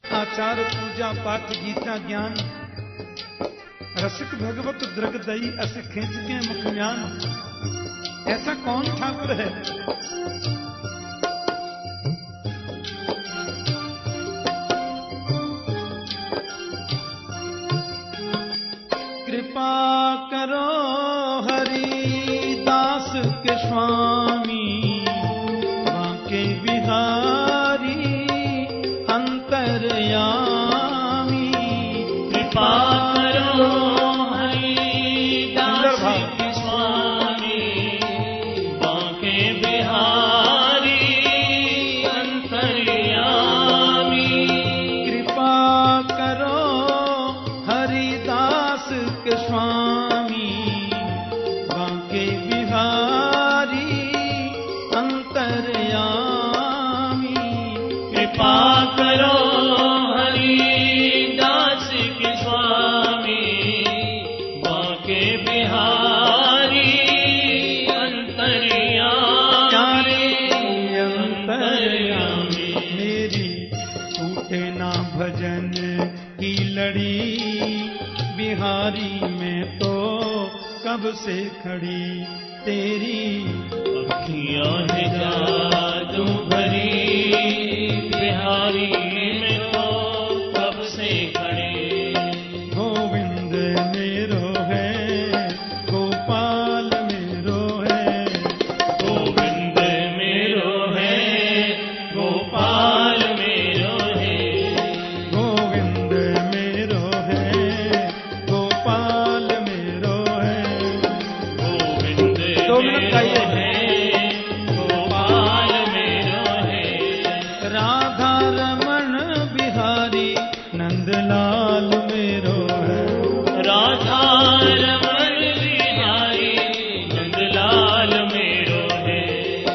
आचार पूजा पाठ गीता ज्ञान रसिक भगवत द्रग दई अस खींच के मुखम्यान। ऐसा कौन ठाकुर है? कृपा करो हरिदास के स्वामी, बांके बिहारी अंतर्यामी। कृपा करो हरिदास के स्वामी, बांके बिहारी अंतर्यामी। कृपा करो हरिदास के स्वामी, बांके बिहारी अंतर्यामी। कृपा करो हरिदास के स्वामी, बांके बिहारी अंतर्यामी। अंतर्यामी मेरी छूटे ना भजन की लड़ी, बिहारी में तो कब से खड़ी तेरी अखियाँ है जादू भरी, बिहारी में तो कब से खड़े। गोविंद मेरो है, गोपाल मेरो है। गोविंद मेरो है, गोपाल मेरो है। गोविंद मेरो है, गोपाल मेरो है। गोविंद 2 मिनट चाहिए। गोपाल मेरो है। राधा रमण बिहारी नंदलाल मेरो है। राधा रमण बिहारी नंदलाल मेरो है।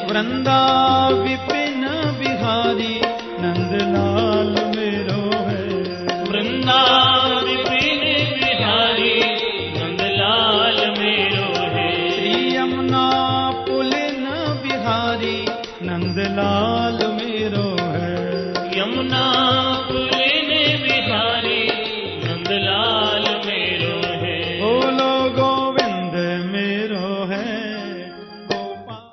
वृंदा विपिन बिहारी नंदलाल मेरो है। वृंदा विपिन बिहारी नंदलाल मेरो है। श्री यमुना पुलिन बिहारी नंदलाल मेरो है। यमुना पुलिन बिहारी नंदलाल मेरो है। बोलो गोविंद मेरो है, गोपाल।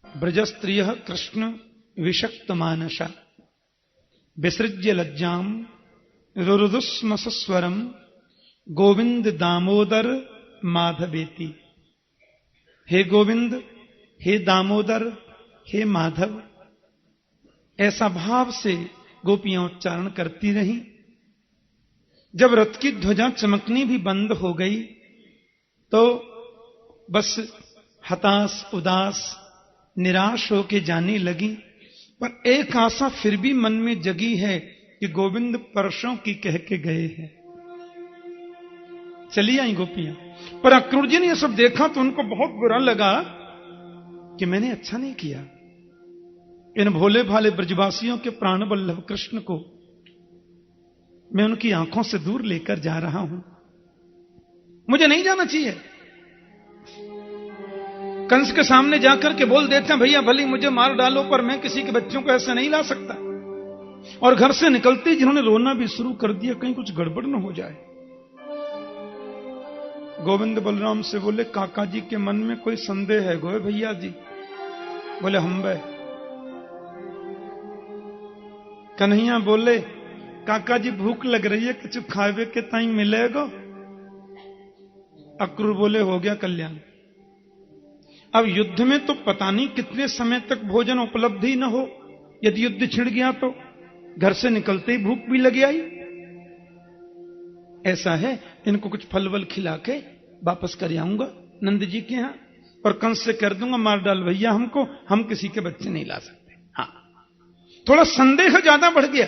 ब्रजस्त्रिय कृष्ण विषक्त मानसा, विसृज्य लज्जाम रुरुदुस्म सस्वरम, गोविंद दामोदर माधवेति। हे गोविंद, हे दामोदर, हे माधव, ऐसा भाव से गोपियां उच्चारण करती रहीं। जब रथ की ध्वजा चमकनी भी बंद हो गई तो बस हताश, उदास, निराश होके जाने लगी। पर एक आशा फिर भी मन में जगी है कि गोविंद परसों की कह के गए हैं। चली आई गोपियां। पर अक्रूर जी ने यह सब देखा तो उनको बहुत बुरा लगा कि मैंने अच्छा नहीं किया। इन भोले भाले ब्रजवासियों के प्राण वल्लभ कृष्ण को मैं उनकी आंखों से दूर लेकर जा रहा हूं। मुझे नहीं जाना चाहिए। कंस के सामने जाकर के बोल देते हैं, भैया भली मुझे मार डालो पर मैं किसी के बच्चों को ऐसे नहीं ला सकता। और घर से निकलते जिन्होंने रोना भी शुरू कर दिया, कहीं कुछ गड़बड़ न हो जाए। गोविंद बलराम से बोले, काका जी के मन में कोई संदेह है गोए भैया जी? बोले हम बे। कन्हैया बोले, काका जी भूख लग रही है, कुछ खावे के ताई मिलेगा? अक्रूर बोले, हो गया कल्याण। अब युद्ध में तो पता नहीं कितने समय तक भोजन उपलब्ध ही न हो। यदि युद्ध छिड़ गया तो घर से निकलते ही भूख भी लग आई। ऐसा है, इनको कुछ फल वल खिला के वापस कर आऊंगा नंद जी के यहां, और कंस से कर दूंगा मार डाल भैया हमको, हम किसी के बच्चे नहीं ला सकते। हाँ, थोड़ा संदेह ज्यादा बढ़ गया।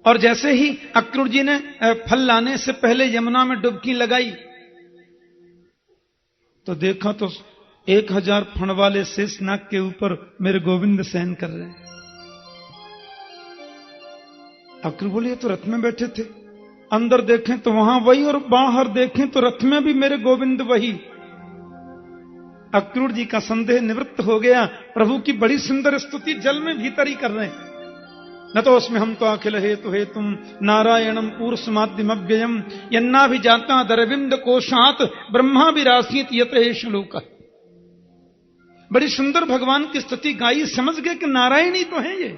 और जैसे ही अक्रूर जी ने फल लाने से पहले यमुना में डुबकी लगाई तो देखा तो 1000 फण वाले शेषनाग के ऊपर मेरे गोविंद शयन कर रहे हैं। अक्रूर बोले, ये तो रथ में बैठे थे। अंदर देखें तो वहां वही, और बाहर देखें तो रथ में भी मेरे गोविंद वही। अक्रूर जी का संदेह निवृत्त हो गया। प्रभु की बड़ी सुंदर स्तुति जल में भीतर ही कर रहे हैं। न तो उसमें हम तो अखिल हेतु हेतुम नारायणम पूर्षमाद्यमव्ययम यन्ना भी जाता दरविंद कोशात ब्रह्मा विरासीत यत श्लोक। बड़ी सुंदर भगवान की स्तुति गाई, समझ गए कि नारायण ही तो है ये।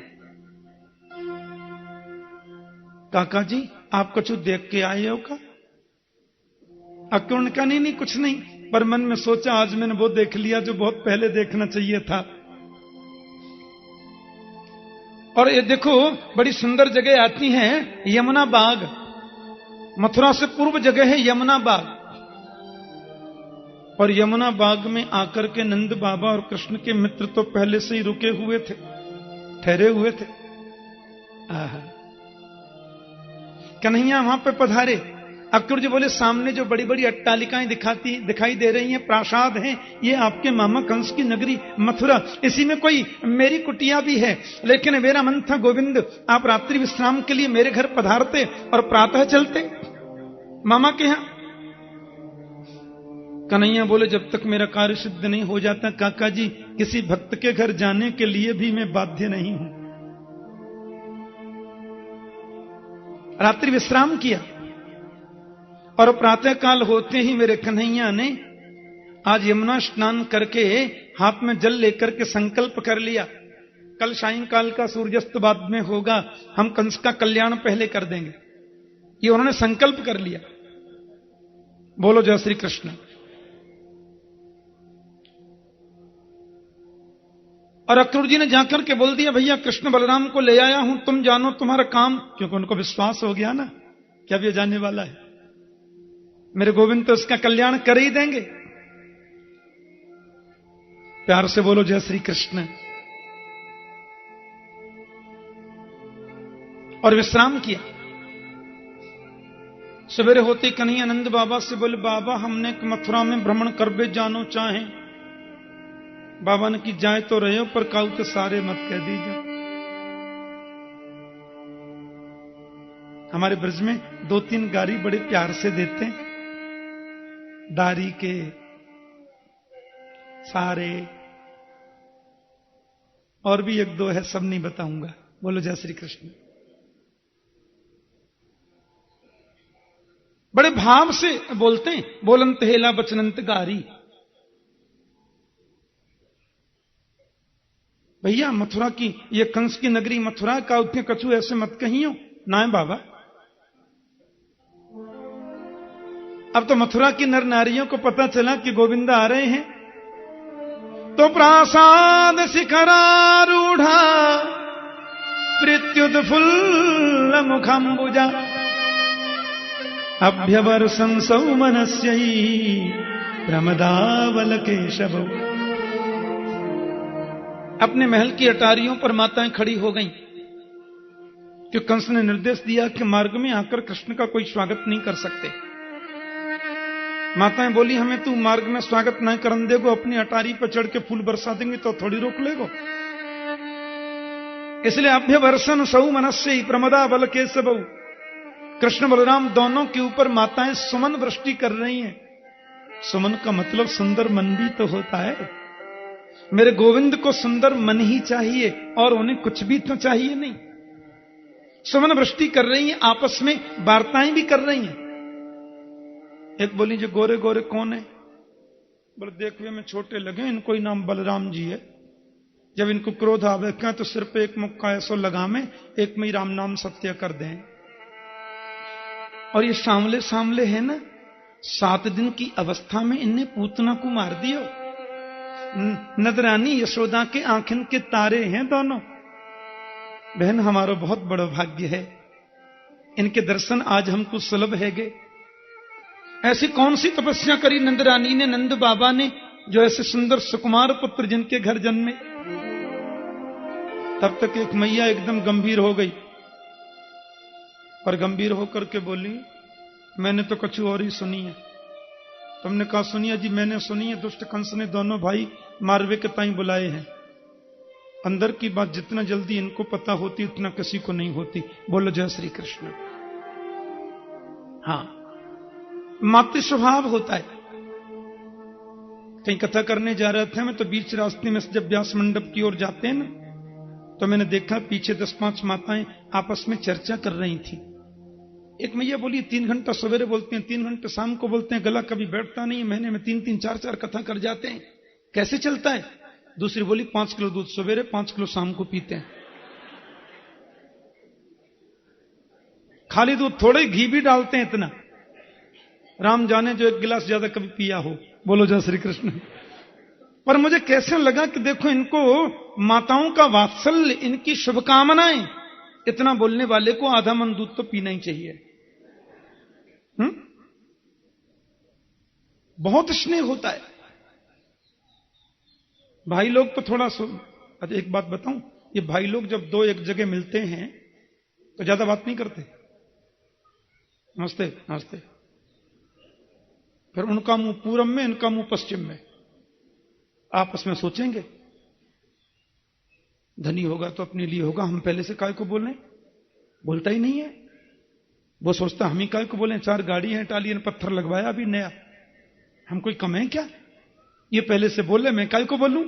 काका जी आप कुछ देख के आए हो का? अक्यूर्ण का नहीं कुछ नहीं, पर मन में सोचा आज मैंने वो देख लिया जो बहुत पहले देखना चाहिए था। और ये देखो बड़ी सुंदर जगह आती है यमुना बाग, मथुरा से पूर्व जगह है यमुना बाग। और यमुना बाग में आकर के नंद बाबा और कृष्ण के मित्र तो पहले से ही रुके हुए थे, ठहरे हुए थे। कन्हैया वहां पे पधारे। अक्रूर जी बोले सामने जो बड़ी बड़ी अट्टालिकाएं दिखाई दे रही हैं, प्रासाद हैं, ये आपके मामा कंस की नगरी मथुरा, इसी में कोई मेरी कुटिया भी है। लेकिन मेरा मन था गोविंद आप रात्रि विश्राम के लिए मेरे घर पधारते और प्रातः चलते मामा के यहां। कन्हैया बोले जब तक मेरा कार्य सिद्ध नहीं हो जाता काका जी, किसी भक्त के घर जाने के लिए भी मैं बाध्य नहीं हूं। रात्रि विश्राम किया और प्रातः काल होते ही मेरे कन्हैया ने आज यमुना स्नान करके हाथ में जल लेकर के संकल्प कर लिया, कल सायंकाल का सूर्यास्त बाद में होगा, हम कंस का कल्याण पहले कर देंगे। ये उन्होंने संकल्प कर लिया। बोलो जय श्री कृष्ण। और अक्रूर जी ने जाकर के बोल दिया भैया कृष्ण बलराम को ले आया हूं, तुम जानो तुम्हारा काम, क्योंकि उनको विश्वास हो गया ना कि अब ये जाने वाला है, मेरे गोविंद तो उसका कल्याण कर ही देंगे। प्यार से बोलो जय श्री कृष्ण। और विश्राम किया। सवेरे होते कन्हैया नंद बाबा से बोले बाबा हमने मथुरा में भ्रमण करबे जानो चाहे। बाबा ने की जाए तो रहे हो पर काऊ तो सारे मत कह दीजिए। हमारे ब्रज में 2-3 गारी बड़े प्यार से देते हैं, दारी के सारे, और भी 1-2 है, सब नहीं बताऊंगा। बोलो जय श्री कृष्ण। बड़े भाव से बोलते हैं, बोलंत हेला बचनंत गारी। भैया मथुरा की ये कंस की नगरी मथुरा का उतने कछु ऐसे मत कहियो ना है बाबा। अब तो मथुरा की नर नारियों को पता चला कि गोविंद आ रहे हैं, तो प्रासाद शिखरारूढ़ा प्रत्युत्फुल्ल मुखंबुजा अभ्यवर्षं सौमनस्यै प्रमदावल केशव। अपने महल की अटारियों पर माताएं खड़ी हो गईं, कि कंस ने निर्देश दिया कि मार्ग में आकर कृष्ण का कोई स्वागत नहीं कर सकते। माताएं बोली हमें तू मार्ग में स्वागत न करन देगो, अपनी अटारी पर चढ़ के फूल बरसा देंगे तो थोड़ी रोक लेगो। इसलिए अभ्यवर्षण सौ मनस्य प्रमदा बल केशव, कृष्ण बलराम दोनों के ऊपर माताएं सुमन वृष्टि कर रही हैं। सुमन का मतलब सुंदर मन भी तो होता है। मेरे गोविंद को सुंदर मन ही चाहिए और उन्हें कुछ भी तो चाहिए नहीं। सुमन वृष्टि कर रही हैं, आपस में वार्ताएं भी कर रही हैं। एक बोली जो गोरे गोरे कौन है? बोले देखने में छोटे लगे, इनको ही नाम बलराम जी है। जब इनको क्रोध आवे क्या तो सिर पे एक मुक्का ऐसो लगा में एक में ही राम नाम सत्य कर दें। और ये सामले सामले है ना, 7 दिन की अवस्था में इनने पूतना को मार दियो। नदरानी यशोदा के आंखन के तारे हैं दोनों। बहन हमारा बहुत बड़ा भाग्य है, इनके दर्शन आज हमको सुलभ है गे। ऐसी कौन सी तपस्या करी नंदरानी ने, नंद बाबा ने, जो ऐसे सुंदर सुकुमार पुत्र जिनके घर जन्मे। तब तक एक मैया एकदम गंभीर हो गई और गंभीर होकर के बोली मैंने तो कुछ और ही सुनी है। तुमने कहा सुनिए जी? मैंने सुनी है, दुष्ट कंस ने दोनों भाई मारवे के ताई बुलाए हैं। अंदर की बात जितना जल्दी इनको पता होती उतना किसी को नहीं होती। बोलो जय श्री कृष्ण। हाँ, मातृ स्वभाव होता है। कहीं कथा करने जा रहे थे मैं, तो बीच रास्ते में जब व्यास मंडप की ओर जाते हैं ना, तो मैंने देखा पीछे 10-5 माताएं आपस में चर्चा कर रही थी। एक मैया बोली 3 घंटा सवेरे बोलते हैं, 3 घंटे शाम को बोलते हैं, गला कभी बैठता नहीं, महीने में 3-3, 4-4 कथा कर जाते हैं, कैसे चलता है? दूसरी बोली 5 किलो दूध सवेरे 5 किलो शाम को पीते हैं, खाली दूध थोड़े घी भी डालते हैं इतना, राम जाने जो 1 गिलास ज्यादा कभी पिया हो। बोलो जय श्री कृष्ण। पर मुझे कैसे लगा कि देखो इनको माताओं का वात्सल्य, इनकी शुभकामनाएं, इतना बोलने वाले को आधा मन दूध तो पीना ही चाहिए। बहुत स्नेह होता है। भाई लोग तो थोड़ा अच्छा एक बात बताऊं, ये भाई लोग जब 2 एक जगह मिलते हैं तो ज्यादा बात नहीं करते, नमस्ते नमस्ते, फिर उनका मुंह पूरब में, इनका मुंह पश्चिम में, आपस में सोचेंगे धनी होगा तो अपने लिए होगा, हम पहले से काय को बोलें, बोलता ही नहीं है। वो सोचता हम ही काय को बोलें, 4 गाड़ी हैं, टाली ने पत्थर लगवाया अभी नया, हम कोई कम है क्या, ये पहले से बोले मैं काय को बोलूं,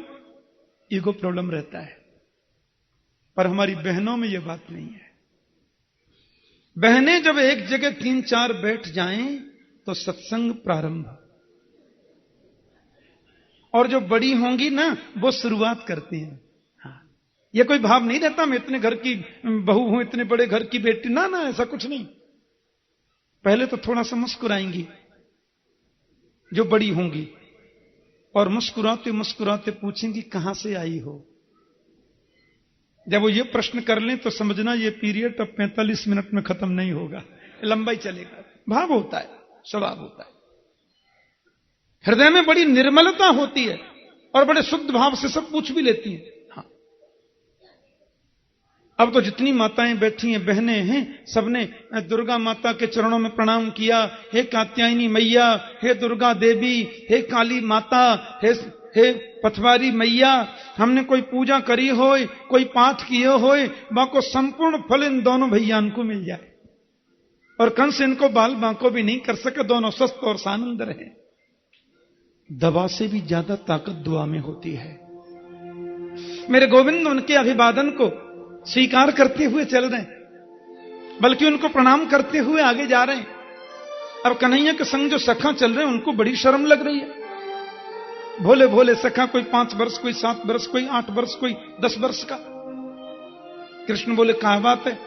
ईगो प्रॉब्लम रहता है। पर हमारी बहनों में ये बात नहीं है। बहनें जब एक जगह 3-4 बैठ जाएं तो सत्संग प्रारंभ, और जो बड़ी होंगी ना वो शुरुआत करती हैं। हाँ, ये कोई भाव नहीं रहता मैं इतने घर की बहू हूं, इतने बड़े घर की बेटी, ना ना ऐसा कुछ नहीं। पहले तो थोड़ा सा मुस्कुराएंगी जो बड़ी होंगी, और मुस्कुराते मुस्कुराते पूछेंगी कहां से आई हो। जब वो ये प्रश्न कर लें तो समझना ये पीरियड अब 45 मिनट में खत्म नहीं होगा, लंबा ही चलेगा। भाव होता है, स्वभाव होता है, हृदय में बड़ी निर्मलता होती है और बड़े शुद्ध भाव से सब पूछ भी लेती हैं। हाँ, अब तो जितनी माताएं बैठी हैं, बहनें हैं, सबने दुर्गा माता के चरणों में प्रणाम किया। हे कात्यायनी मैया, हे दुर्गा देवी, हे काली माता, हे पथवारी मैया, हमने कोई पूजा करी होए, कोई पाठ किए होए, बाको संपूर्ण फल इन दोनों भैयान को मिल जाए। और कंस इनको बाल बांको भी नहीं कर सके, दोनों स्वस्थ और सानंद रहे। दवा से भी ज्यादा ताकत दुआ में होती है। मेरे गोविंद उनके अभिवादन को स्वीकार करते हुए चल रहे हैं, बल्कि उनको प्रणाम करते हुए आगे जा रहे हैं। अब कन्हैया के संग जो सखा चल रहे हैं उनको बड़ी शर्म लग रही है। भोले भोले सखा, कोई 5 वर्ष, कोई 7 वर्ष, कोई 8 वर्ष, कोई 10 वर्ष का। कृष्ण बोले कहा बात है,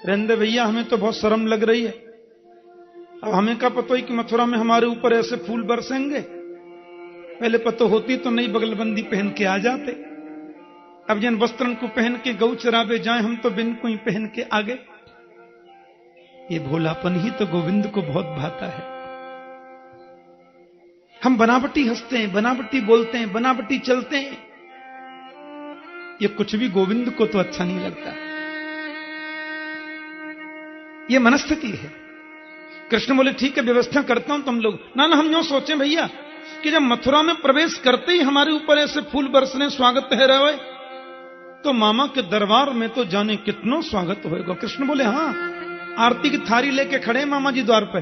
रहने भैया हमें तो बहुत शर्म लग रही है। अब हमें क्या पता है कि मथुरा में हमारे ऊपर ऐसे फूल बरसेंगे, पहले पता होती तो नई बगलबंदी पहन के आ जाते। अब जिन वस्त्रन को पहन के गौ चरावे जाए, हम तो बिन को ही पहन के आ गए। ये भोलापन ही तो गोविंद को बहुत भाता है। हम बनावटी हंसते हैं, बनावटी बोलते हैं, बनावटी चलते हैं, ये कुछ भी गोविंद को तो अच्छा नहीं लगता। ये मनस्थिति है। कृष्ण बोले ठीक है व्यवस्था करता हूं तुम लोग। ना ना, हम यूं सोचें भैया कि जब मथुरा में प्रवेश करते ही हमारे ऊपर ऐसे फूल बरसने, स्वागत है रहे, तो मामा के दरबार में तो जाने कितना स्वागत होएगा। कृष्ण बोले हाँ, आरती की थारी लेके खड़े मामा जी द्वार पे,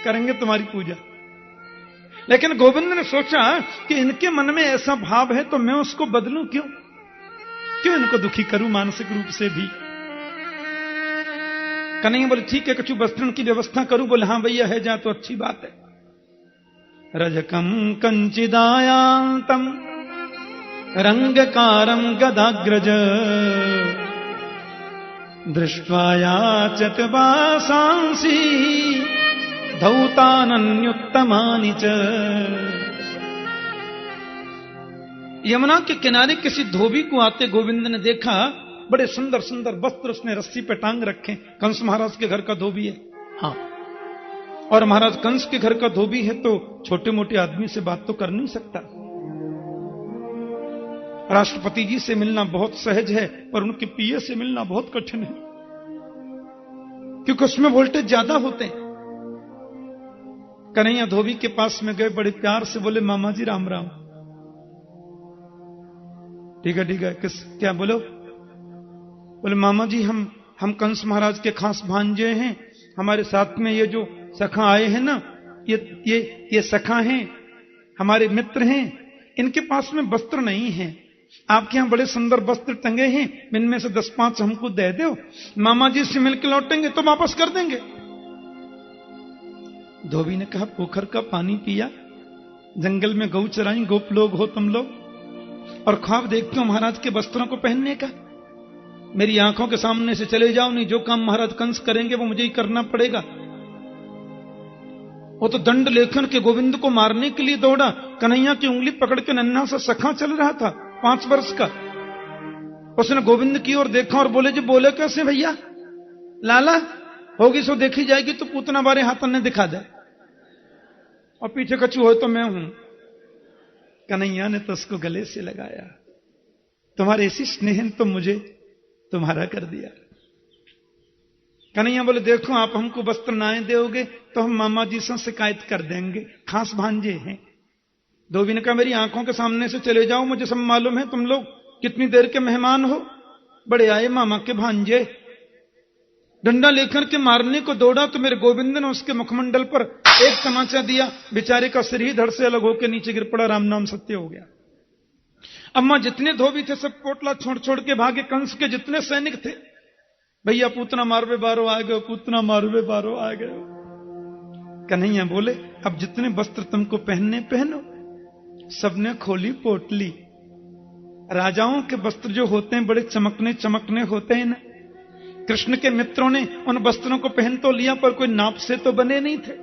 करेंगे तुम्हारी पूजा। लेकिन गोविंद ने सोचा कि इनके मन में ऐसा भाव है तो मैं उसको बदलूं क्यों इनको दुखी करूं मानसिक रूप से भी। कन्हैया बोले ठीक है, कछु वस्त्रण की व्यवस्था करूं। बोले हाँ भैया है जा तो अच्छी बात है। रजकम कंचिदायांतम रंगकारम गदाग्रज दृष्ट्वा याचत वासांसी धौतानन्युत्तमानि च। यमुना के किनारे किसी धोबी को आते गोविंद ने देखा, बड़े सुंदर सुंदर वस्त्र उसने रस्सी पे टांग रखे। कंस महाराज के घर का धोबी है। हाँ, और महाराज कंस के घर का धोबी है तो छोटे मोटे आदमी से बात तो कर नहीं सकता। राष्ट्रपति जी से मिलना बहुत सहज है, पर उनके पीए से मिलना बहुत कठिन है, क्योंकि उसमें वोल्टेज ज्यादा होते हैं। कन्हैया धोबी के पास में गए, बड़े प्यार से बोले मामा जी राम राम। ठीक है क्या बोलो? बोले मामा जी हम कंस महाराज के खास भांजे हैं, हमारे साथ में ये जो सखा आए हैं ना, ये सखा हैं, हमारे मित्र हैं, इनके पास में वस्त्र नहीं है, आपके यहां बड़े सुंदर वस्त्र टंगे हैं, इनमें से 10-5 हमको दे दो, मामा जी से मिलकर लौटेंगे तो वापस कर देंगे। धोबी ने कहा, पोखर का पानी पिया, जंगल में गौ चराई, गोप लोग हो तुम लोग, और ख्वाब देखते हो महाराज के वस्त्रों को पहनने का। मेरी आंखों के सामने से चले जाओ, नहीं जो काम महाराज कंस करेंगे वो मुझे ही करना पड़ेगा। वो तो दंड लेखन के गोविंद को मारने के लिए दौड़ा, कन्हैया की उंगली पकड़ के नन्हा सा सखा चल रहा था 5 वर्ष का। उसने गोविंद की ओर देखा और बोले, जी बोले कैसे भैया? लाला होगी सो देखी जाएगी, तो पूतना बारे हाथन ने दिखा दे, और पीछे कछू हो तो मैं हूं। कन्हैया ने तो उसको गले से लगाया, तुम्हारे ऐसी स्नेह तो मुझे तुम्हारा कर दिया। कन्हैया बोले, देखो आप हमको वस्त्र नाए दोगे तो हम मामा जी से शिकायत कर देंगे, खास भांजे हैं। धोबी ने कहा, मेरी आंखों के सामने से चले जाओ, मुझे सब मालूम है, तुम लोग कितनी देर के मेहमान हो, बड़े आए मामा के भांजे। डंडा लेकर के मारने को दौड़ा तो मेरे गोविंद ने उसके मुखमंडल पर एक तमाचा दिया, बेचारे का सिर ही धड़ से अलग होकर नीचे गिर पड़ा, राम नाम सत्य हो गया। अम्मा जितने धोबी थे सब पोटला छोड़ छोड़ के भागे, कंस के जितने सैनिक थे, भैया पूतना मारवे बारो आ गए, पूतना मारवे बारो आ गए। कन्हैया बोले, अब जितने वस्त्र तुमको पहनने पहनो। सबने खोली पोटली। राजाओं के वस्त्र जो होते हैं बड़े चमकने चमकने होते हैं ना। कृष्ण के मित्रों ने उन वस्त्रों को पहन तो लिया, पर कोई नाप से तो बने नहीं थे।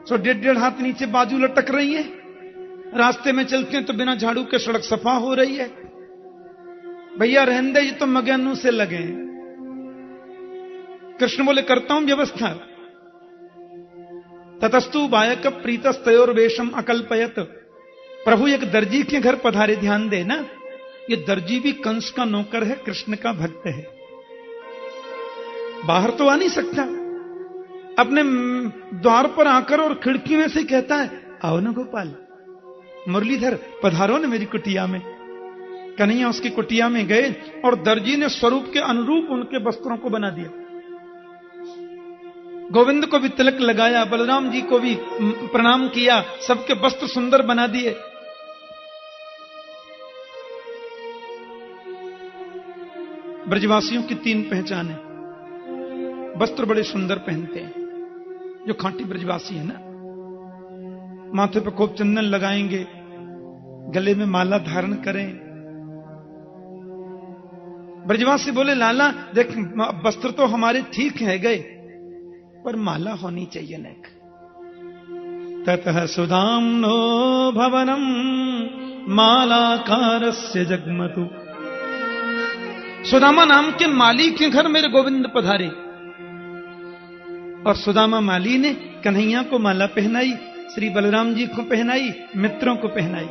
सो 1.5 हाथ नीचे बाजू लटक रही है, रास्ते में चलते हैं तो बिना झाड़ू के सड़क सफा हो रही है। भैया रहने दे, ये तो मगनु से लगे। कृष्ण बोले, करता हूं व्यवस्था। ततस्तु बायक प्रीतस्तयोर वेशम अकल्पयत। प्रभु एक दर्जी के घर पधारे, ध्यान देना, ये दर्जी भी कंस का नौकर है, कृष्ण का भक्त है, बाहर तो आ नहीं सकता। अपने द्वार पर आकर और खिड़की में से कहता है, आओ ना गोपाल, मुरलीधर पधारो ने मेरी कुटिया में। कन्हैया उसकी कुटिया में गए और दर्जी ने स्वरूप के अनुरूप उनके वस्त्रों को बना दिया। गोविंद को भी तिलक लगाया, बलराम जी को भी प्रणाम किया, सबके वस्त्र सुंदर बना दिए। ब्रजवासियों की 3 पहचान है। वस्त्र बड़े सुंदर पहनते हैं जो खांटी ब्रजवासी है ना। माथे पर खूब चंदन लगाएंगे, गले में माला धारण करें। ब्रजवासी बोले, लाला देख, वस्त्र तो हमारे ठीक है गए, पर माला होनी चाहिए नेक। ततः सुदाम्नो भवनम मालाकारस्य जगमतु। सुदामा नाम के माली के घर मेरे गोविंद पधारे, और सुदामा माली ने कन्हैया को माला पहनाई, श्री बलराम जी को पहनाई, मित्रों को पहनाई।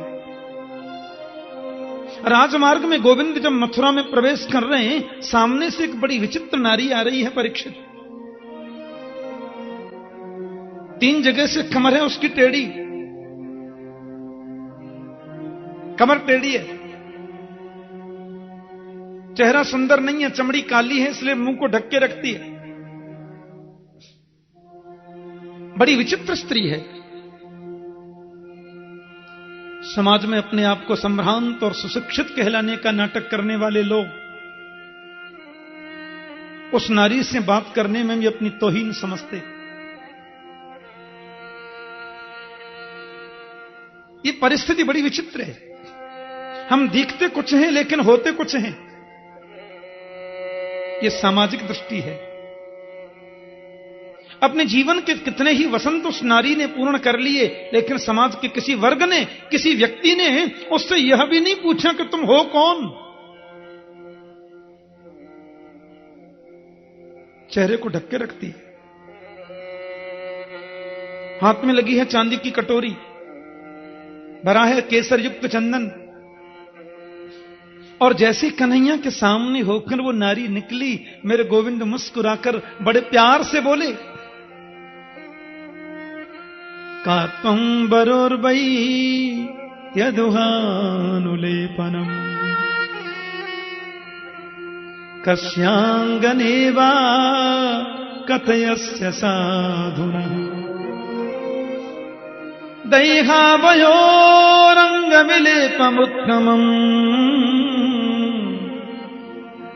राजमार्ग में गोविंद जब मथुरा में प्रवेश कर रहे हैं, सामने से एक बड़ी विचित्र नारी आ रही है, परीक्षित। 3 जगह से कमर है उसकी टेढ़ी, कमर टेढ़ी है, चेहरा सुंदर नहीं है, चमड़ी काली है, इसलिए मुंह को ढक के रखती है। बड़ी विचित्र स्त्री है। समाज में अपने आप को संभ्रांत और सुशिक्षित कहलाने का नाटक करने वाले लोग उस नारी से बात करने में भी अपनी तौहीन समझते। ये परिस्थिति बड़ी विचित्र है। हम दिखते कुछ हैं लेकिन होते कुछ हैं। ये सामाजिक दृष्टि है। अपने जीवन के कितने ही वसंत उस नारी ने पूर्ण कर लिए, लेकिन समाज के किसी वर्ग ने, किसी व्यक्ति ने उससे यह भी नहीं पूछा कि तुम हो कौन। चेहरे को ढक के रखती, हाथ में लगी है चांदी की कटोरी, भरा है केसर युक्त चंदन, और जैसे कन्हैया के सामने होकर वो नारी निकली, मेरे गोविंद मुस्कुराकर बड़े प्यार से बोले, कात्वं वरोर्वै यदुहानुलेपनम् कस्यांगनेवा कथयस्य साधुनः दैहावयोरंगमिलेपनम् अल्पमुत्तमम्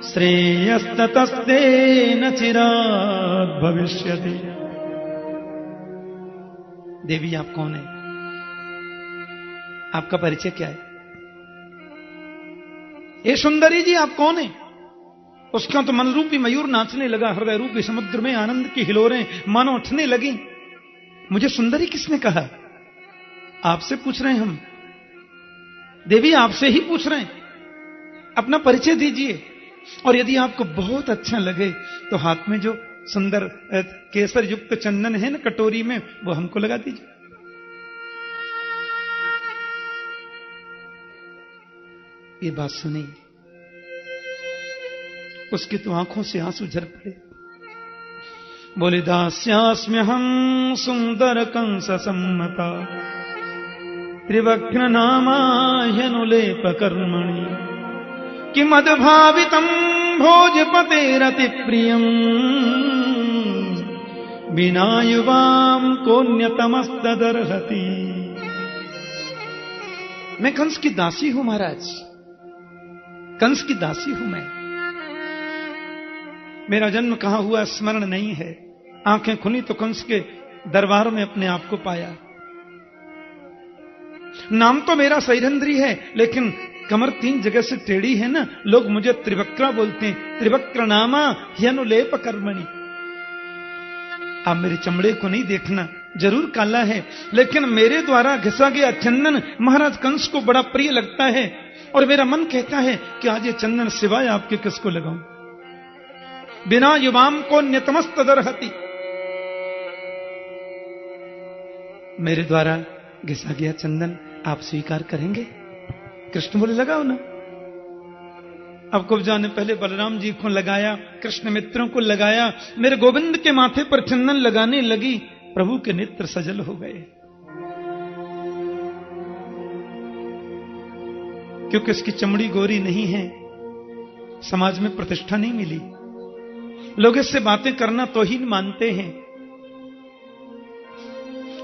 श्रेयस्ततस्तेन चिरात् भविष्यति। देवी आप कौन है? आपका परिचय क्या है? ये सुंदरी जी आप कौन है? उसका तो मन रूपी मयूर नाचने लगा, हृदय रूपी समुद्र में आनंद की हिलोरें मानो उठने लगी। मुझे सुंदरी किसने कहा? आपसे पूछ रहे हैं हम देवी, आपसे ही पूछ रहे हैं। अपना परिचय दीजिए, और यदि आपको बहुत अच्छा लगे तो हाथ में जो सुंदर केसर युक्त चंदन है ना कटोरी में, वो हमको लगा दीजिए। ये बात सुनी, उसकी तो आंखों से आंसू झर पड़े। बोले दास्यास्म्यहं सुंदर कंस सम्मता त्रिवक्र नामाह्यनुलेप कर्मणि किमद्भावितं भोजपतेरति प्रियम् विना युवां कोन्यतमस्तदर्हति। मैं कंस की दासी हूं महाराज, कंस की दासी हूं मैं। मेरा जन्म कहां हुआ स्मरण नहीं है। आंखें खुली तो कंस के दरबार में अपने आप को पाया। नाम तो मेरा सैरंध्री है, लेकिन कमर 3 जगह से टेढ़ी है ना, लोग मुझे त्रिवक्रा बोलते हैं। त्रिवक्र नामा ह्यनुलेप कर्मणि। आप मेरे चमड़े को नहीं देखना, जरूर काला है, लेकिन मेरे द्वारा घिसा गया चंदन महाराज कंस को बड़ा प्रिय लगता है, और मेरा मन कहता है कि आज ये चंदन सिवाय आपके किसको लगाऊं। बिना युवाम को न्यतमस्तदर्हति। मेरे द्वारा घिसा गया चंदन आप स्वीकार करेंगे? कृष्ण बोले लगाओ ना। अब कुब्जा ने पहले बलराम जी को लगाया, कृष्ण मित्रों को लगाया, मेरे गोविंद के माथे पर चंदन लगाने लगी। प्रभु के नेत्र सजल हो गए, क्योंकि इसकी चमड़ी गोरी नहीं है, समाज में प्रतिष्ठा नहीं मिली, लोग इससे बातें करना तौहीन मानते हैं।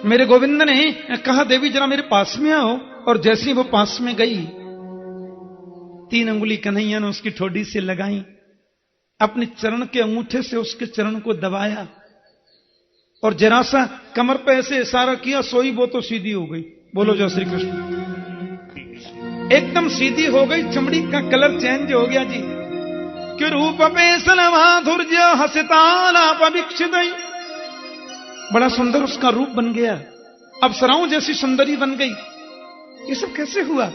मेरे गोविंद ने कहा देवी जरा मेरे पास में आओ, और जैसे वो पास में गई, 3 अंगुली कन्हैया ने उसकी ठोडी से लगाई, अपने चरण के अंगूठे से उसके चरण को दबाया, और जरा सा कमर पे ऐसे इशारा किया, सोई वो तो सीधी हो गई। बोलो जय श्री कृष्ण। एकदम सीधी हो गई, चमड़ी का कलर चेंज हो गया जी। कि रूप पेसल माधुर्य हसितालापवीक्षित, बड़ा सुंदर उसका रूप बन गया, अप्सराओं जैसी सुंदरी बन गई। ये सब कैसे हुआ?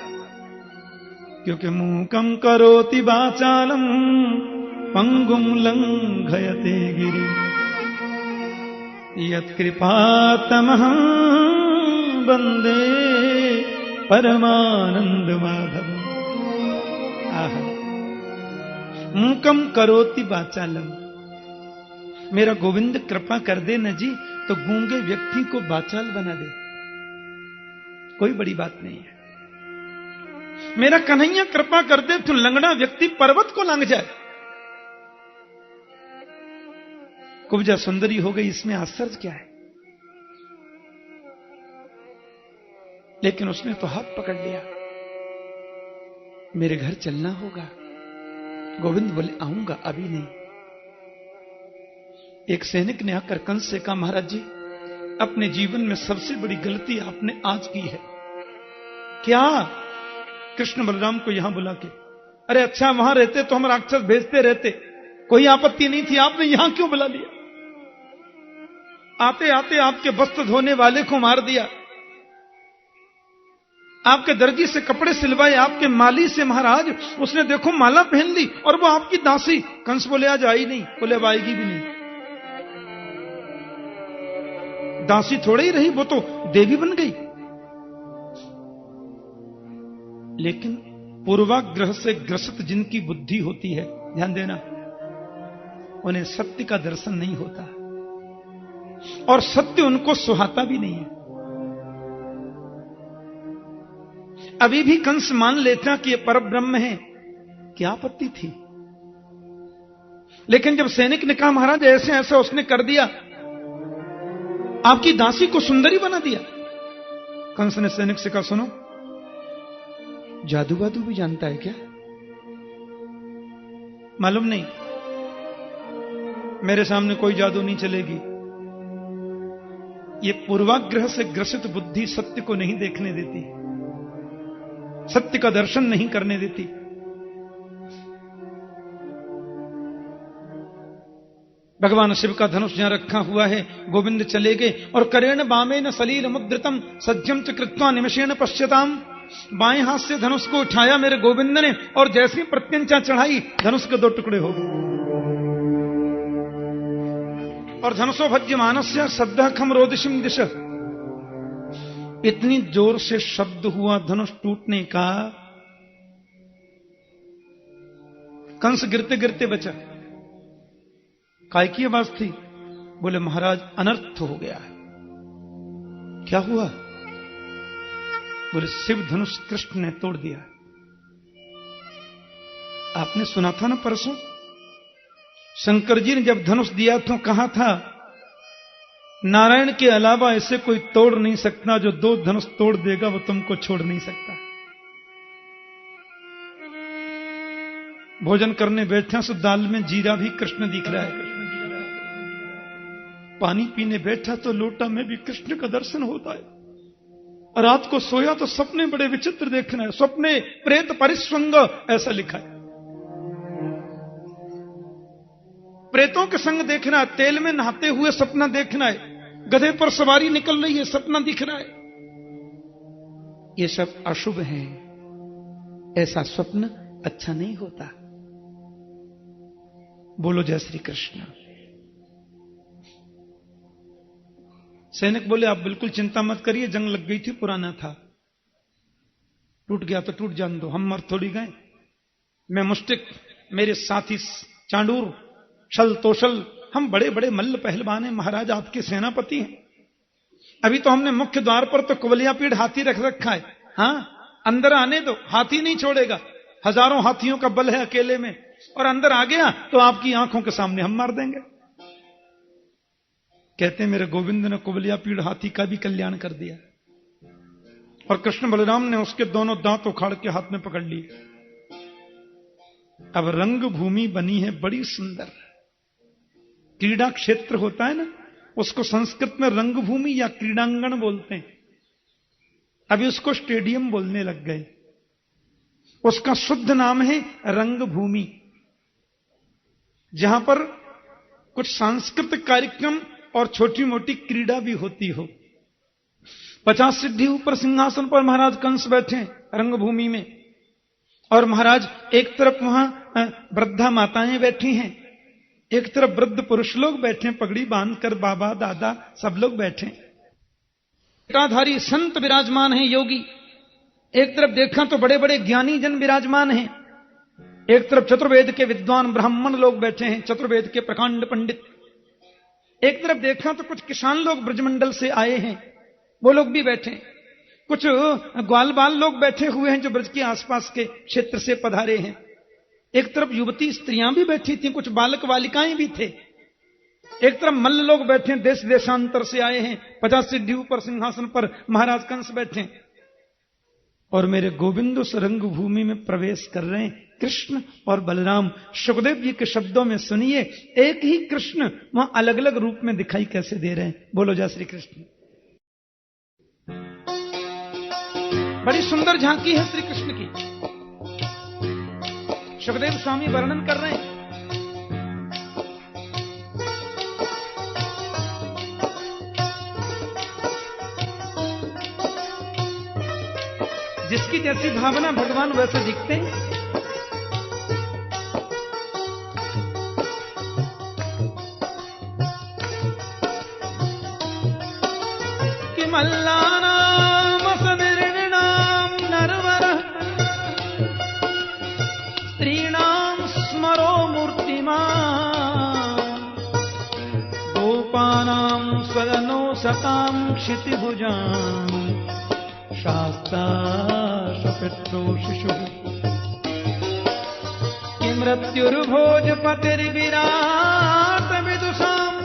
क्योंकि मूकम करोति वाचालम पंगुम लंघयते गिरि यत्कृपातमहं वंदे परमानंद माधव। आहा, मूकम करोति वाचालम, मेरा गोविंद कृपा कर दे न जी तो गूंगे व्यक्ति को वाचाल बना दे, कोई बड़ी बात नहीं है। मेरा कन्हैया कृपा कर दे तो लंगड़ा व्यक्ति पर्वत को लंघ जाए। कुब्जा सुंदरी हो गई, इसमें आश्चर्य क्या है? लेकिन उसने तो हाथ पकड़ लिया, मेरे घर चलना होगा। गोविंद बोले आऊंगा, अभी नहीं। एक सैनिक ने आकर कंस से कहा महाराज जी, अपने जीवन में सबसे बड़ी गलती आपने आज की है। क्या? कृष्ण बलराम को यहां बुला के, अरे अच्छा वहां रहते तो हम राक्षस भेजते रहते, कोई आपत्ति नहीं थी, आपने यहां क्यों बुला लिया? आते आते आपके वस्त्र धोने वाले को मार दिया, आपके दर्जी से कपड़े सिलवाए, आपके माली से महाराज उसने देखो माला पहन ली, और वो आपकी दासी। कंस बोले आज आई नहीं, बोले अब आएगी भी नहीं। दासी थोड़ी ही रही, वो तो देवी बन गई। लेकिन पूर्वाग्रह से ग्रसित जिनकी बुद्धि होती है, ध्यान देना, उन्हें सत्य का दर्शन नहीं होता, और सत्य उनको सुहाता भी नहीं है। अभी भी कंस मान लेता कि ये परब्रह्म है, क्या आपत्ति थी? लेकिन जब सैनिक ने कहा महाराज ऐसे ऐसा उसने कर दिया, आपकी दासी को सुंदरी बना दिया, कंस ने सैनिक से कहा सुनो, जादू वादू भी जानता है क्या? मालूम नहीं, मेरे सामने कोई जादू नहीं चलेगी। ये पूर्वाग्रह से ग्रसित बुद्धि सत्य को नहीं देखने देती, सत्य का दर्शन नहीं करने देती। भगवान शिव का धनुष जहां रखा हुआ है, गोविंद चले गए और करेण बामेन सलील मुद्रितम सज्जम च कृत्वा निमिषेण पश्यताम। बाएं हाथ से धनुष को उठाया मेरे गोविंद ने और जैसी प्रत्यंचा चढ़ाई, धनुष के 2 टुकड़े हो गए। और धनुषो भज्यमानस्य शब्दः खम रोदिशिम दिश, इतनी जोर से शब्द हुआ धनुष टूटने का, कंस गिरते गिरते बचा। काय की आवाज थी? बोले महाराज अनर्थ हो गया है। क्या हुआ? बोले शिव धनुष कृष्ण ने तोड़ दिया। आपने सुना था ना परसों, शंकर जी ने जब धनुष दिया तो कहा था नारायण के अलावा ऐसे कोई तोड़ नहीं सकता, जो 2 धनुष तोड़ देगा वो तुमको छोड़ नहीं सकता। भोजन करने बैठा सो दाल में जीरा भी कृष्ण दिख रहा है, पानी पीने बैठा तो लोटा में भी कृष्ण का दर्शन होता है। रात को सोया तो सपने बड़े विचित्र देखना है, स्वप्ने प्रेत परिस्वंग ऐसा लिखा है। प्रेतों के संग देखना है, तेल में नहाते हुए सपना देखना है, गधे पर सवारी निकल रही है सपना दिख रहा है। ये सब अशुभ है, ऐसा स्वप्न अच्छा नहीं होता। बोलो जय श्री कृष्ण। सैनिक बोले आप बिल्कुल चिंता मत करिए, जंग लग गई थी, पुराना था, टूट गया तो टूट जान दो, हम मर थोड़ी गए। मैं मुष्टिक, मेरे साथी चांडूर, छल तोशल, हम बड़े बड़े मल्ल पहलवान हैं, महाराज आपके सेनापति हैं। अभी तो हमने मुख्य द्वार पर तो कुवलिया पीढ़ हाथी रख रखा है, हाँ अंदर आने दो, हाथी नहीं छोड़ेगा, हजारों हाथियों का बल है अकेले में, और अंदर आ गया तो आपकी आंखों के सामने हम मार देंगे। कहते मेरे गोविंद ने कुवलिया पीढ़ हाथी का भी कल्याण कर दिया, और कृष्ण बलराम ने उसके दोनों दांत उखाड़ के हाथ में पकड़ लिए। अब रंग भूमि बनी है बड़ी सुंदर। क्रीड़ा क्षेत्र होता है ना, उसको संस्कृत में रंग भूमि या क्रीड़ांगण बोलते हैं। अभी उसको स्टेडियम बोलने लग गए। उसका शुद्ध नाम है रंग भूमि, जहां पर कुछ सांस्कृतिक कार्यक्रम और छोटी मोटी क्रीड़ा भी होती हो। 50 सिद्धि ऊपर सिंहासन पर महाराज कंस बैठे रंगभूमि में, और महाराज एक तरफ वहां वृद्धा माताएं बैठी हैं, एक तरफ वृद्ध पुरुष लोग बैठे पगड़ी बांधकर, बाबा दादा सब लोग बैठे। जटाधारी संत विराजमान हैं, योगी। एक तरफ देखा तो बड़े बड़े ज्ञानी जन विराजमान हैं, एक तरफ चतुर्वेद के विद्वान ब्राह्मण लोग बैठे हैं, चतुर्वेद के प्रकांड पंडित। एक तरफ देखा तो कुछ किसान लोग ब्रजमंडल से आए हैं, वो लोग भी बैठे। कुछ ग्वाल बाल लोग बैठे हुए हैं जो ब्रज के आसपास के क्षेत्र से पधारे हैं। एक तरफ युवती स्त्रियां भी बैठी थी, कुछ बालक बालिकाएं भी थे। एक तरफ मल्ल लोग बैठे, देश देशांतर से आए हैं। 50 सिद्धि ऊपर सिंहासन पर महाराज कंस बैठे, और मेरे गोविंद उस रंग भूमि में प्रवेश कर रहे हैं। कृष्ण और बलराम, सुखदेव जी के शब्दों में सुनिए, एक ही कृष्ण वहां अलग अलग रूप में दिखाई कैसे दे रहे हैं। बोलो जय श्री कृष्ण। बड़ी सुंदर झांकी है श्री कृष्ण की। सुखदेव स्वामी वर्णन कर रहे हैं। जिसकी जैसी भावना भगवान वैसे दिखते हैं। कि मल्लानाम सविर्णाम नरवर स्त्रीणाम स्मरो मूर्तिमान गोपानाम स्वदनो सताम क्षितिभुजाम शास्ता सपित्रो शिशु कि मृत्युर्भोजपतिर्विराट विदुषाम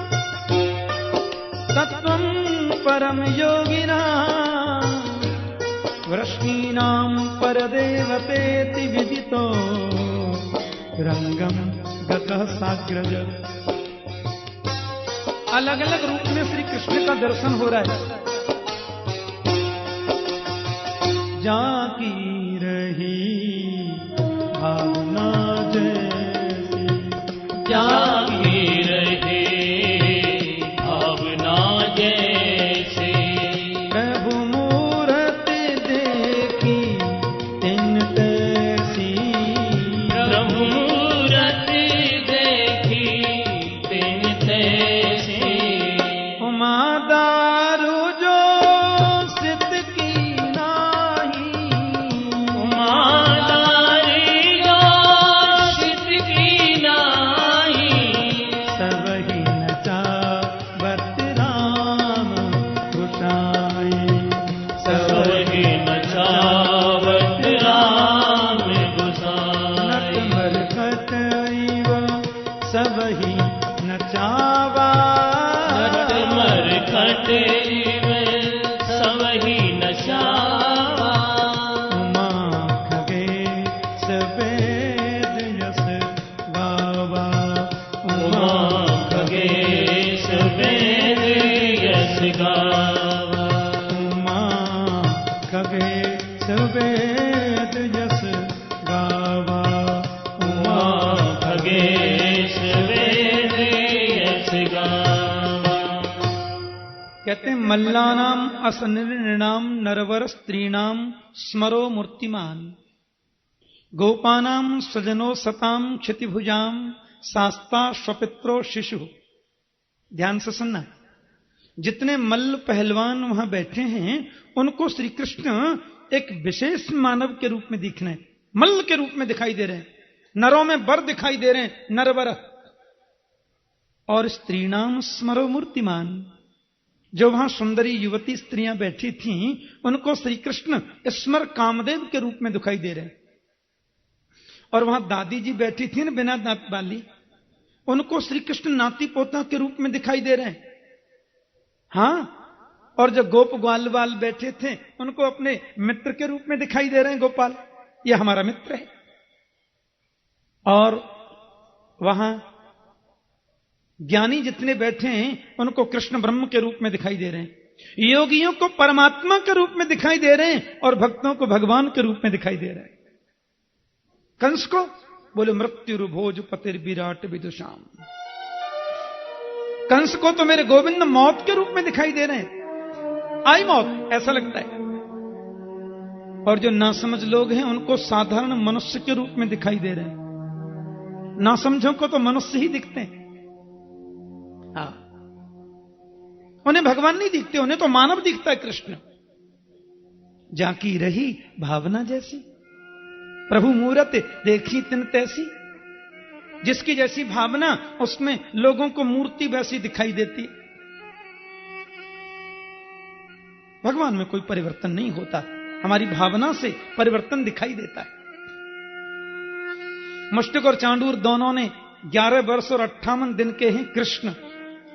तत्वं परम योगिना ऋषीणां परदेवतेति विदितो रंगम गतः साग्रज। अलग अलग रूप में श्री कृष्ण का दर्शन हो रहा है। जाकी रही भावना जैसी, जागी रहे भावना जैसे, प्रभु मूरति देखी तिन तैसी, प्रभु मूरति देखी तिन तैसी, उमा दारू जो सिद्ध की नाही, उमादारी जो सिद्ध की नाही, सबहि नचावत राम घुसाई, सबहि नचावत राम गुसाई, नटमरकत ऐव सबहि नचावा, मरकट सबहि नचावा, उमा खगे सवेद यस गावा, उमा खगेश वेद यश गावा, उमा खगे सवेद यस गावा, उमा खगेश वेद यश गावा। कहते हैं मल्लानाम असनिर्णाम नरवर स्त्रीणाम स्मरो मूर्तिमान, गोपानाम स्वजनो सताम क्षतिभुजाम शास्ता स्वपित्रो शिशु। ध्यान से सुनना, जितने मल्ल पहलवान वहां बैठे हैं उनको श्री कृष्ण एक विशेष मानव के रूप में दिख रहे हैं, मल्ल के रूप में दिखाई दे रहे हैं, नरों में वर दिखाई दे रहे हैं, नरवर। और स्त्रीणाम स्मरो मूर्तिमान, जो वहां सुंदरी युवती स्त्रियां बैठी थीं उनको श्री कृष्ण स्मर कामदेव के रूप में दिखाई दे रहे हैं। और वहां दादी जी बैठी थी ना बिना दांत वाली, उनको श्री कृष्ण नाती पोता के रूप में दिखाई दे रहे हैं। हाँ, और जो गोप ग्वालवाल बैठे थे उनको अपने मित्र के रूप में दिखाई दे रहे हैं, गोपाल ये हमारा मित्र है। और वहां ज्ञानी जितने बैठे हैं उनको कृष्ण ब्रह्म के रूप में दिखाई दे रहे हैं, योगियों को परमात्मा के रूप में दिखाई दे रहे हैं और भक्तों को भगवान के रूप में दिखाई दे रहे हैं। कंस को बोले मृत्यु भोज पतिर विराट विदुषाम, कंस को तो मेरे गोविंद मौत के रूप में दिखाई दे रहे हैं, आई मौत ऐसा लगता है। और जो नासमझ लोग हैं उनको साधारण मनुष्य के रूप में दिखाई दे रहे हैं, नासमझों को तो मनुष्य ही दिखते हैं। हाँ, उन्हें भगवान नहीं दिखते, उन्हें तो मानव दिखता है कृष्ण। जाकी रही भावना जैसी, प्रभु मूरत देखी तिन तैसी, जिसकी जैसी भावना उसमें लोगों को मूर्ति वैसी दिखाई देती। भगवान में कोई परिवर्तन नहीं होता, हमारी भावना से परिवर्तन दिखाई देता है। मुष्टिक और चांडूर दोनों ने 11 वर्ष और 58 दिन के हैं कृष्ण,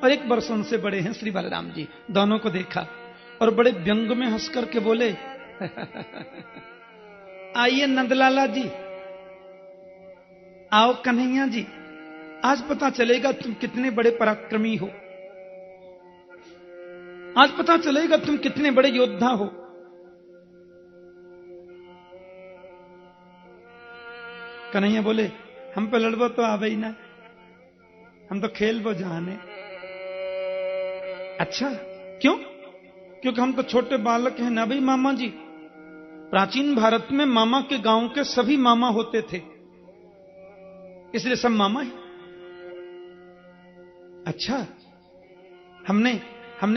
और 1 वर्ष उनसे बड़े हैं श्री बलराम जी। दोनों को देखा और बड़े व्यंग में हंस करके बोले आइए नंदलाला जी, आओ कन्हैया जी, आज पता चलेगा तुम कितने बड़े पराक्रमी हो, आज पता चलेगा तुम कितने बड़े योद्धा हो। कन्हैया बोले हम पे लड़बो तो आवे ही ना, हम तो खेलबो जाने। अच्छा क्यों? क्योंकि हम तो छोटे बालक हैं ना भाई मामा जी। प्राचीन भारत में मामा के गांव के सभी मामा होते थे, इसलिए सब मामा है। अच्छा, हमने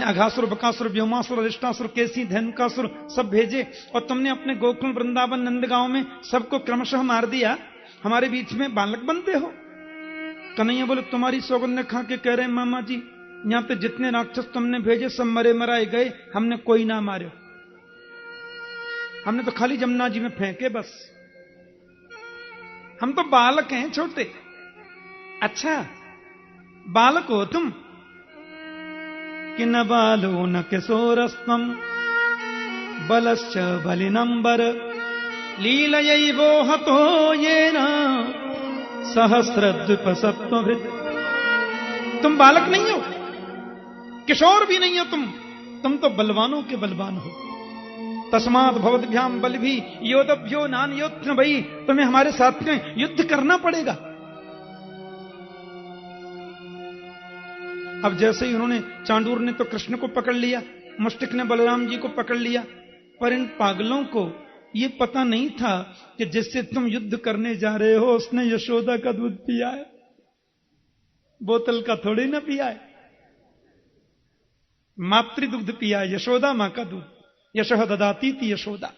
अघासुर, बकासुर, व्योमासुर, अरिष्टासुर, केसी, धैनुकासुर सब भेजे और तुमने अपने गोकुल, वृंदावन, नंदगांव में सबको क्रमशः मार दिया, हमारे बीच में बालक बनते हो। कन्हैया बोले तुम्हारी सौगंध खा के कह रहे हैं मामा जी, यहां पे जितने राक्षस तुमने भेजे सब मरे मराए गए, हमने कोई ना मारे, हमने तो खाली जमुना जी में फेंके बस, हम तो बालक हैं छोटे। अच्छा बालक हो तुम कि न बालो न किशोरस्तम बलश्च बलिनंबर लीलयैवो हतो येन सहस्रद्विपसत्वभृत्। तुम बालक नहीं हो, किशोर भी नहीं हो, तुम तो बलवानों के बलवान हो। तस्मात् भवद्भ्याम बल भी योद्धभ्यो नान योत्न भई, तुम्हें हमारे साथ में युद्ध करना पड़ेगा। अब जैसे ही उन्होंने, चांडूर ने तो कृष्ण को पकड़ लिया, मुष्टिक ने बलराम जी को पकड़ लिया, पर इन पागलों को ये पता नहीं था कि जिससे तुम युद्ध करने जा रहे हो उसने यशोदा का दूध पिया है, बोतल का थोड़ी ना पिया है, मातृ दुग्ध पिया है, यशोदा मां का दूध। यशः ददाती थी यशोदा।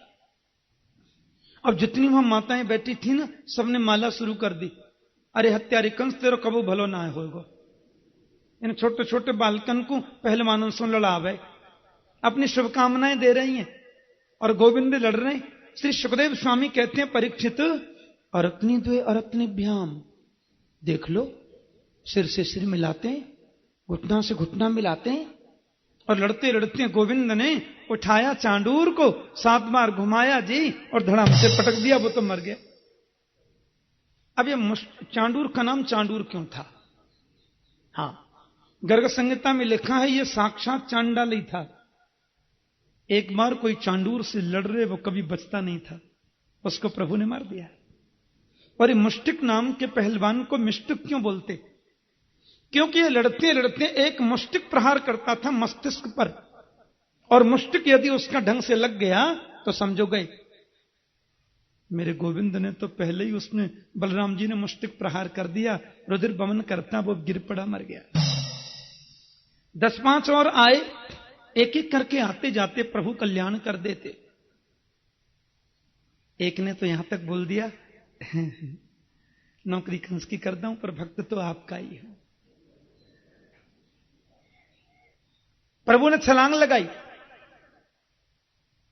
अब जितनी वहां माताएं बैठी थी ना, सबने माला शुरू कर दी। अरे हत्यारे कंस तेरो कबू भलो ना होगा। इन छोटे छोटे बालकन को पहलवानों से लड़ावे, अपनी शुभकामनाएं दे रही हैं और गोविंद लड़ रहे हैं। श्री सुखदेव स्वामी कहते हैं, परीक्षित अरत्नी द्वे अरत्निभ्याम, देख लो सिर से सिर मिलाते हैं, घुटना से घुटना मिलाते हैं, और लड़ते लड़ते गोविंद ने उठाया चांडूर को, 7 बार घुमाया जी और धड़ाम से पटक दिया, वो तो मर गया। अब ये चांडूर का नाम चांडूर क्यों था? हाँ, गर्ग संहिता में लिखा है ये साक्षात चांडाल ही था। एक बार कोई चांडूर से लड़ रहे, वो कभी बचता नहीं था, उसको प्रभु ने मार दिया। और ये मुष्टिक नाम के पहलवान को मिष्टिक क्यों बोलते? क्योंकि ये लड़ते लड़ते एक मुष्टिक प्रहार करता था मस्तिष्क पर, और मुष्टिक यदि उसका ढंग से लग गया तो समझो गए। मेरे गोविंद ने तो पहले ही, उसने बलराम जी ने मुष्टिक प्रहार कर दिया, रुधिर बमन करता वो गिर पड़ा, मर गया। 10-5 और आए, एक एक करके आते जाते प्रभु कल्याण कर देते। एक ने तो यहां तक बोल दिया नौकरी कंस की करता हूं पर भक्त तो आपका ही है। प्रभु ने छलांग लगाई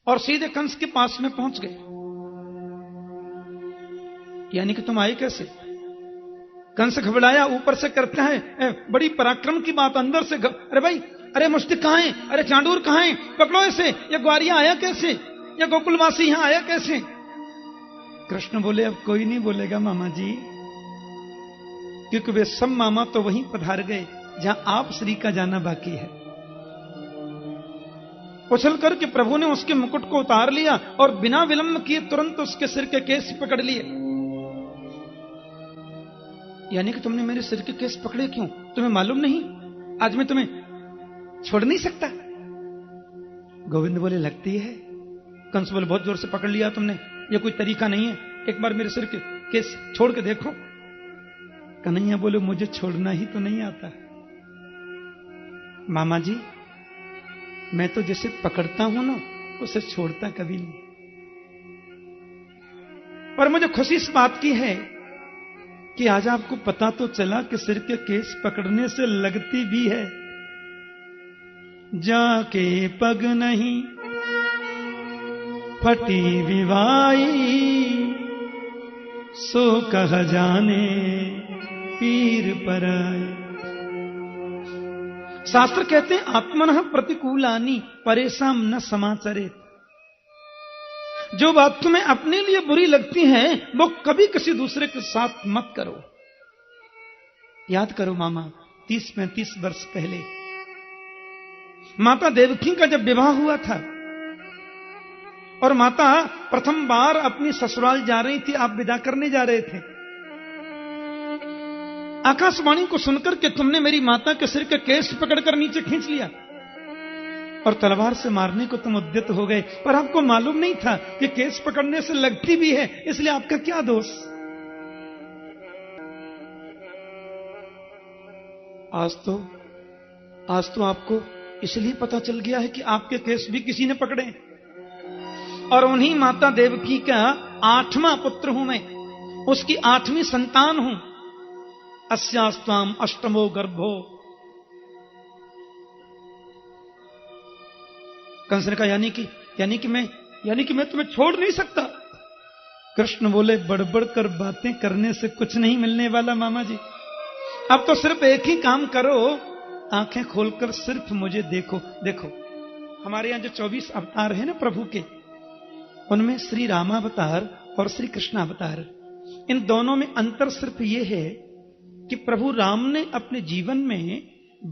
और सीधे कंस के पास में पहुंच गए। यानी कि तुम आए कैसे? कंस घबराया, ऊपर से करता है बड़ी पराक्रम की बात, अंदर से अरे भाई, अरे मुष्टिक कहां है, अरे चांडूर कहां है, पकड़ो इसे, ये ग्वारिया आया कैसे, ये गोकुलवासी यहां आया कैसे? कृष्ण बोले, अब कोई नहीं बोलेगा मामा जी, क्योंकि वे सब मामा तो वहीं पधार गए जहां आप श्री का जाना बाकी है। उछल करके प्रभु ने उसके मुकुट को उतार लिया और बिना विलंब किए तुरंत उसके सिर के केस पकड़ लिए। यानी कि तुमने मेरे सिर के केस पकड़े क्यों? तुम्हें मालूम नहीं आज मैं तुम्हें छोड़ नहीं सकता? गोविंद बोले, लगती है। कंस बोले, बहुत जोर से पकड़ लिया तुमने, ये कोई तरीका नहीं है, एक बार मेरे सिर के केस छोड़ के देखो। कन्हैया बोले, मुझे छोड़ना ही तो नहीं आता मामा जी, मैं तो जिसे पकड़ता हूं ना उसे छोड़ता कभी नहीं। पर मुझे खुशी इस बात की है कि आज आपको पता तो चला कि सिर के केस पकड़ने से लगती भी है। जाके पग नहीं फटी विवाई, सो कह जाने पीर पराई। शास्त्र कहते हैं, आत्मनः प्रतिकूलानि परेशान न समाचरे। जो बात तुम्हें अपने लिए बुरी लगती है वो कभी किसी दूसरे के साथ मत करो। याद करो मामा, 30-35 वर्ष पहले माता देवकी का जब विवाह हुआ था और माता प्रथम बार अपनी ससुराल जा रही थी, आप विदा करने जा रहे थे। आकाशवाणी को सुनकर के तुमने मेरी माता के सिर के केस पकड़कर नीचे खींच लिया और तलवार से मारने को तुम उद्यत हो गए, पर आपको मालूम नहीं था कि केस पकड़ने से लगती भी है, इसलिए आपका क्या दोष? आज तो आपको इसलिए पता चल गया है कि आपके केस भी किसी ने पकड़े, और उन्हीं माता देवकी का 8वां पुत्र हूं मैं, उसकी 8वीं संतान हूं। अस्यास्त्वाम अष्टमो गर्भो। कंस ने कहा, यानी कि मैं तुम्हें छोड़ नहीं सकता। कृष्ण बोले, बड़बड़ कर बातें करने से कुछ नहीं मिलने वाला मामा जी। अब तो सिर्फ एक ही काम करो, आंखें खोलकर सिर्फ मुझे देखो। हमारे यहां जो 24 अवतार है ना प्रभु के, उनमें श्री रामावतार और श्री कृष्णावतार, इन दोनों में अंतर सिर्फ ये है कि प्रभु राम ने अपने जीवन में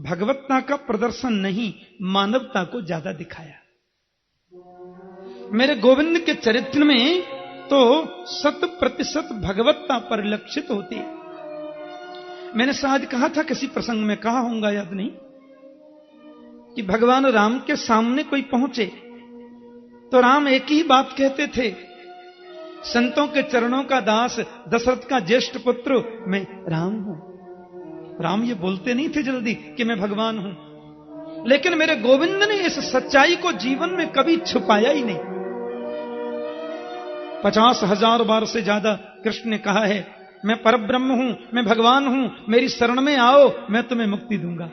भगवत्ता का प्रदर्शन नहीं, मानवता को ज्यादा दिखाया। मेरे गोविंद के चरित्र में तो 100% भगवत्ता परिलक्षित होती। मैंने शायद कहा था, किसी प्रसंग में कहा होगा, याद नहीं, कि भगवान राम के सामने कोई पहुंचे तो राम एक ही बात कहते थे, संतों के चरणों का दास, दशरथ का ज्येष्ठ पुत्र, मैं राम हूं। राम ये बोलते नहीं थे जल्दी कि मैं भगवान हूं, लेकिन मेरे गोविंद ने इस सच्चाई को जीवन में कभी छुपाया ही नहीं। 50,000 बार से ज्यादा कृष्ण ने कहा है, मैं परब्रह्म हूं, मैं भगवान हूं, मेरी शरण में आओ, मैं तुम्हें मुक्ति दूंगा,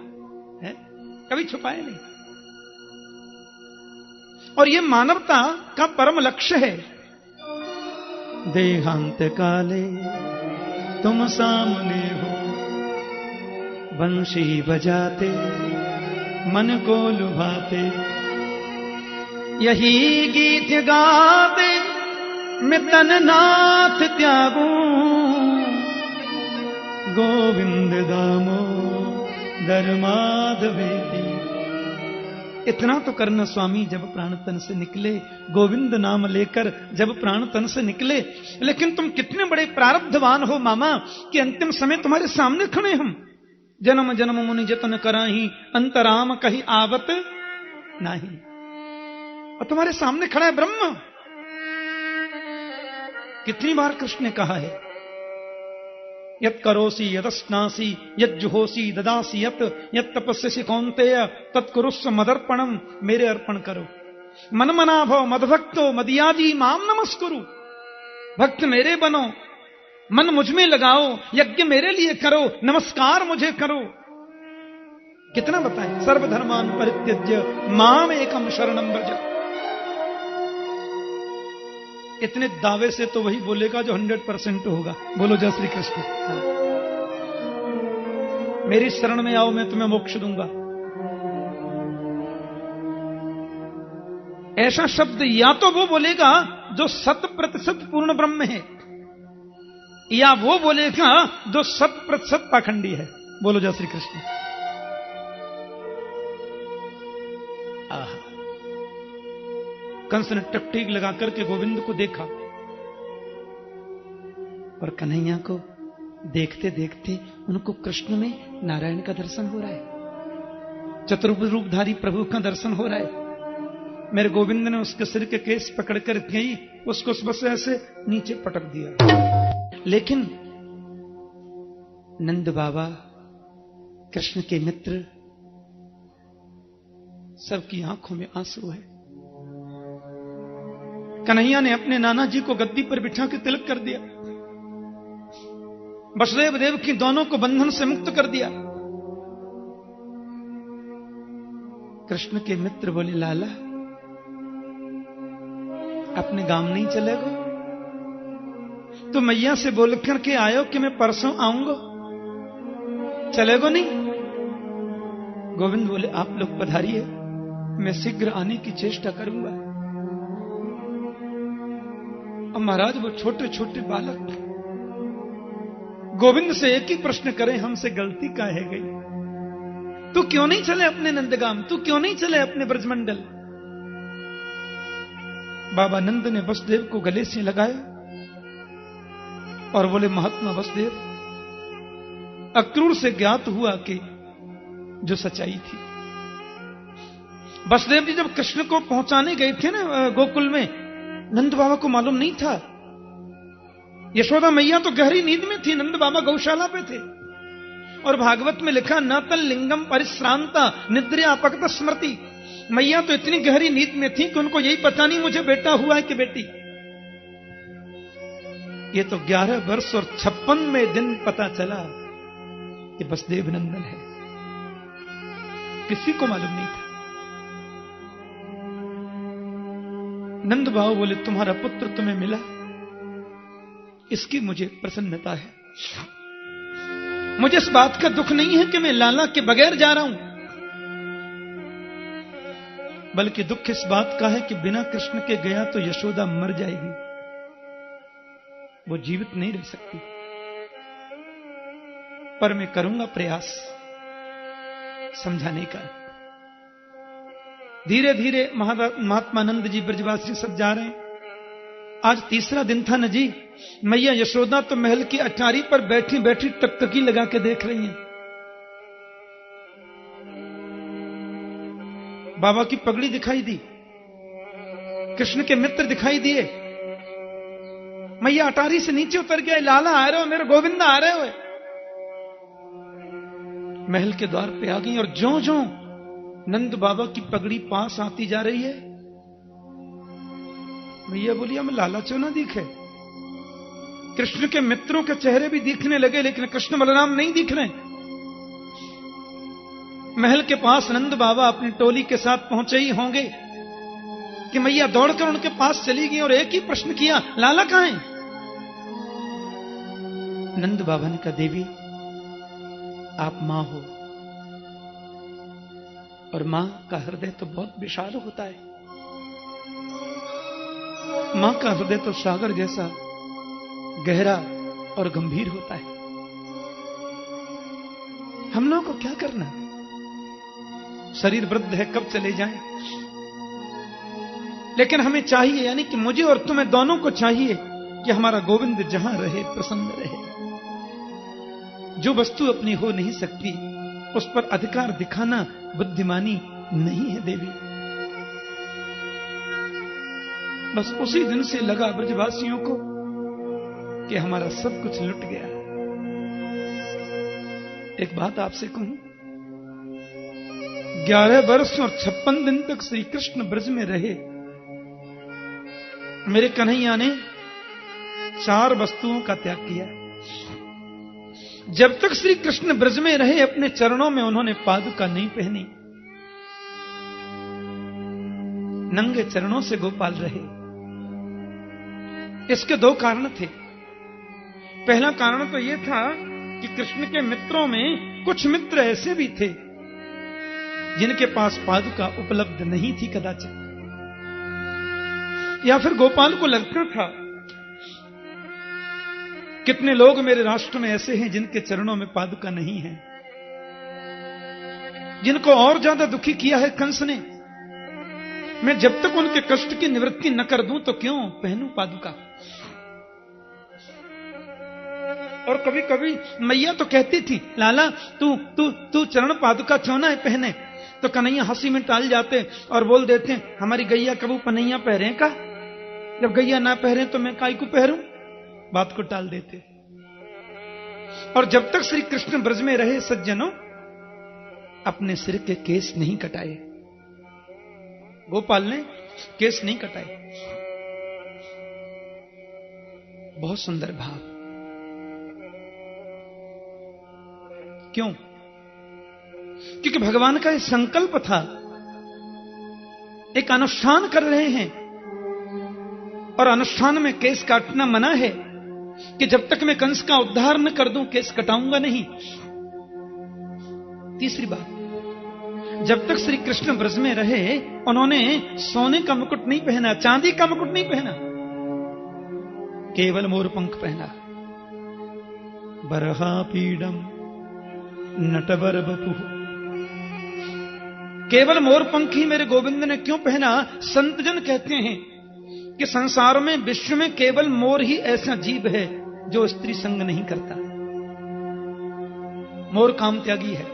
है? कभी छुपाया नहीं। और यह मानवता का परम लक्ष्य है। देहांत काले तुम सामने हो, बंशी बजाते मन को लुभाते, यही गीत गाते मैं तननाथ त्यागूं, गोविंद दामो दर माधवेती। इतना तो करना स्वामी, जब प्राण तन से निकले, गोविंद नाम लेकर जब प्राण तन से निकले। लेकिन तुम कितने बड़े प्रारब्धवान हो मामा कि अंतिम समय तुम्हारे सामने खड़े हम। जन्म जन्म मुनि जतन कराही, अंतराम कहीं आवत नहीं। और तुम्हारे सामने खड़ा है ब्रह्म। कितनी बार कृष्ण ने कहा है, यत् करोसि यदस्नासि यज्जुहोसि ददासि यत् तपस्यसि कौन्तेय तत्कुरुस्व मदर्पणम। मेरे अर्पण करो। मन मना भव मदभक्तो मदियाजी माम नमस्कुरु। भक्त मेरे बनो, मन मुझ में लगाओ, यज्ञ मेरे लिए करो, नमस्कार मुझे करो। कितना बताएं, सर्वधर्मान परित्यज्य माम एकम शरणम व्रज। इतने दावे से तो वही बोलेगा जो 100% होगा। बोलो जय श्री कृष्ण। मेरी शरण में आओ, मैं तुम्हें मोक्ष दूंगा। ऐसा शब्द या तो वो बोलेगा जो 100% पूर्ण ब्रह्म है, या वो बोलेगा जो 100% पाखंडी है। बोलो जय श्री कृष्ण। कंस ने टकटीक लगा करके गोविंद को देखा, और कन्हैया को देखते देखते उनको कृष्ण में नारायण का दर्शन हो रहा है, चतुर्भुजरूपधारी प्रभु का दर्शन हो रहा है। मेरे गोविंद ने उसके सिर के केस पकड़कर गई, उसको बस ऐसे नीचे पटक दिया। लेकिन नंद बाबा, कृष्ण के मित्र, सबकी आंखों में आंसू है। कन्हैया ने अपने नाना जी को गद्दी पर बिठा के तिलक कर दिया, वसुदेव देव की दोनों को बंधन से मुक्त कर दिया। कृष्ण के मित्र बोले, लाला अपने गांव नहीं चलेगो? तो मैया से बोल करके आयो कि मैं परसों आऊंगा, चलेगो नहीं? गोविंद बोले, आप लोग पधारिए, मैं शीघ्र आने की चेष्टा करूंगा। अब महाराज वो छोटे छोटे बालक गोविंद से एक ही प्रश्न करें, हमसे गलती काहे गई? तू क्यों नहीं चले अपने नंदगाम? तू क्यों नहीं चले अपने ब्रजमंडल? बाबा नंद ने वसुदेव को गले से लगाया और बोले, महात्मा वसुदेव, अक्रूर से ज्ञात हुआ कि जो सच्चाई थी। वसुदेव जी जब कृष्ण को पहुंचाने गए थे ना गोकुल में, नंद बाबा को मालूम नहीं था। यशोदा मैया तो गहरी नींद में थी, नंद बाबा गौशाला पे थे। और भागवत में लिखा, न तल लिंगम परिश्रांता निद्रा अपगत स्मृति। मैया तो इतनी गहरी नींद में थी कि उनको यही पता नहीं मुझे बेटा हुआ है कि बेटी। ये तो 11 वर्ष और 56वें दिन पता चला कि वसुदेव नंदन है। किसी को मालूम नहीं था। नंद बाबू बोले, तुम्हारा पुत्र तुम्हें मिला, इसकी मुझे प्रसन्नता है। मुझे इस बात का दुख नहीं है कि मैं लाला के बगैर जा रहा हूं। बल्कि दुख इस बात का है कि बिना कृष्ण के गया तो यशोदा मर जाएगी, वो जीवित नहीं रह सकती। पर मैं करूंगा प्रयास समझाने का। धीरे धीरे महात्मा नंद जी ब्रजवासी सब जा रहे हैं। आज तीसरा दिन था न जी। मैया यशोदा तो महल की अटारी पर बैठी बैठी टकटकी लगा के देख रही हैं। बाबा की पगड़ी दिखाई दी, कृष्ण के मित्र दिखाई दिए। मैया अटारी से नीचे उतर गया, लाला आ रहे हो, मेरे गोविंदा आ रहे हो। महल के द्वार पे आ गई और ज्यों ज्यों नंद बाबा की पगड़ी पास आती जा रही है, मैया बोली हमें लाला क्यों ना दिखे। कृष्ण के मित्रों के चेहरे भी दिखने लगे, लेकिन कृष्ण बलराम नहीं दिख रहे। महल के पास नंद बाबा अपनी टोली के साथ पहुंचे ही होंगे कि मैया दौड़कर उनके पास चली गई और एक ही प्रश्न किया, लाला कहां है। नंद बाबा ने कहा, देवी आप मां हो और मां का हृदय तो बहुत विशाल होता है। मां का हृदय तो सागर जैसा गहरा और गंभीर होता है। हम लोगों को क्या करना, शरीर वृद्ध है, कब चले जाएं। लेकिन हमें चाहिए, यानी कि मुझे और तुम्हें दोनों को चाहिए कि हमारा गोविंद जहां रहे प्रसन्न रहे। जो वस्तु अपनी हो नहीं सकती उस पर अधिकार दिखाना बुद्धिमानी नहीं है देवी। बस उसी दिन से लगा ब्रजवासियों को कि हमारा सब कुछ लुट गया। एक बात आपसे कहूं, 11 वर्ष और 56 दिन तक श्री कृष्ण ब्रज में रहे। मेरे कन्हैया ने 4 वस्तुओं का त्याग किया। जब तक श्री कृष्ण ब्रज में रहे अपने चरणों में उन्होंने पादुका नहीं पहनी, नंगे चरणों से गोपाल रहे। इसके 2 कारण थे। पहला कारण तो यह था कि कृष्ण के मित्रों में कुछ मित्र ऐसे भी थे जिनके पास पादुका उपलब्ध नहीं थी कदाचित, या फिर गोपाल को लगता था कितने लोग मेरे राष्ट्र में ऐसे हैं जिनके चरणों में पादुका नहीं है, जिनको और ज्यादा दुखी किया है कंस ने। मैं जब तक उनके कष्ट की निवृत्ति न कर दूं तो क्यों पहनूं पादुका। और कभी कभी मैया तो कहती थी, लाला तू चरण पादुका क्यों ना पहने। तो कन्हैया हंसी में टाल जाते और बोल देते, हमारी गैया कबू पनैया पहरे का, जब गैया ना पहरे तो मैं काय को पहरूं। बात को टाल देते। और जब तक श्री कृष्ण ब्रज में रहे सज्जनों, अपने सिर के केस नहीं कटाए। गोपाल ने केस नहीं कटाए। बहुत सुंदर भाव। क्यों? क्योंकि भगवान का एक संकल्प था, एक अनुष्ठान कर रहे हैं और अनुष्ठान में केस काटना मना है कि जब तक मैं कंस का उद्धार न कर दूं केस कटाऊंगा नहीं। तीसरी बात, जब तक श्री कृष्ण ब्रज में रहे उन्होंने सोने का मुकुट नहीं पहना, चांदी का मुकुट नहीं पहना, केवल मोरपंख पहना। बरहा पीडम नटवर बपु, केवल मोरपंख ही मेरे गोविंद ने क्यों पहना। संतजन कहते हैं कि संसार में विश्व में केवल मोर ही ऐसा जीव है जो स्त्री संग नहीं करता। मोर काम त्यागी है।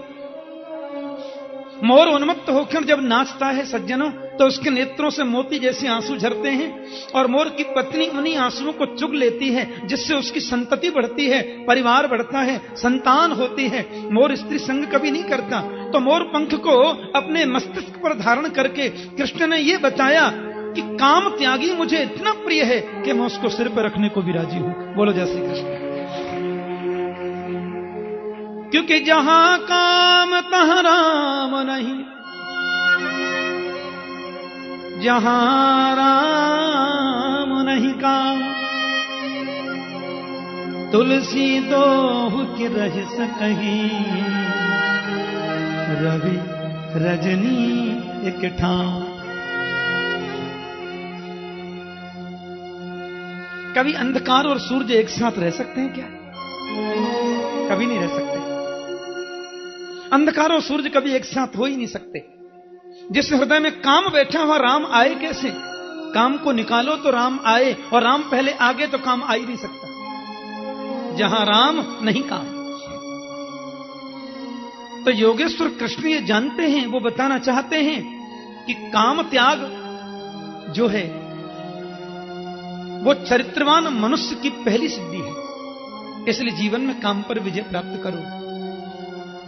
मोर उन्मत्त होकर जब नाचता है सज्जनों, तो उसके नेत्रों से मोती जैसे आंसू झरते हैं और मोर की पत्नी उन्हीं आंसुओं को चुग लेती है, जिससे उसकी संतति बढ़ती है, परिवार बढ़ता है, संतान होती है। मोर स्त्री संग कभी नहीं करता। तो मोर पंख को अपने मस्तिष्क पर धारण करके कृष्ण ने यह बताया कि काम त्यागी मुझे इतना प्रिय है कि मैं उसको सिर पर रखने को भी राजी हूं। बोलो जय श्री कृष्ण। क्योंकि जहां काम तहां राम नहीं, जहां राम नहीं काम, तुलसी दोहु की रह सकही, रवि रजनी एक ठाम। कभी अंधकार और सूरज एक साथ रह सकते हैं क्या? कभी नहीं रह सकते। अंधकार और सूरज कभी एक साथ हो ही नहीं सकते। जिस हृदय में काम बैठा हुआ राम आए कैसे? काम को निकालो तो राम आए, और राम पहले आगे तो काम आ ही नहीं सकता। जहां राम नहीं काम। तो योगेश्वर कृष्ण ये जानते हैं, वो बताना चाहते हैं कि काम त्याग जो है वो चरित्रवान मनुष्य की पहली सिद्धि है। इसलिए जीवन में काम पर विजय प्राप्त करो,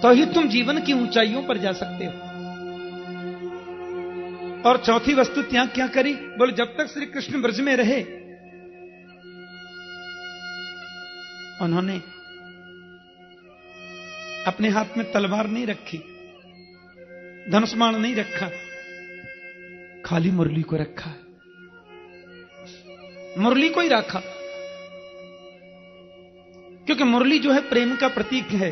तो ही तुम जीवन की ऊंचाइयों पर जा सकते हो। और चौथी वस्तु त्याग क्या करी? बोले जब तक श्री कृष्ण ब्रज में रहे उन्होंने अपने हाथ में तलवार नहीं रखी, धनुष्मान नहीं रखा, खाली मुरली को रखा। मुरली को ही रखा, क्योंकि मुरली जो है प्रेम का प्रतीक है।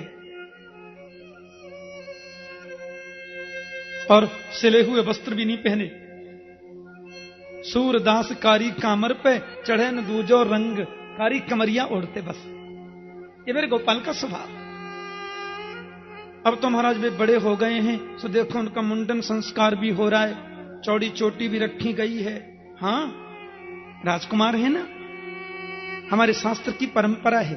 और सिले हुए वस्त्र भी नहीं पहने। सूरदास कारी कामर पे चढ़े न दूजो रंग, कारी कमरिया ओढ़ते बस। ये मेरे गोपाल का स्वभाव। अब तो महाराज वे बड़े हो गए हैं, तो देखो उनका मुंडन संस्कार भी हो रहा है, चौड़ी चोटी भी रखी गई है। हाँ, राजकुमार है ना, हमारे शास्त्र की परंपरा है।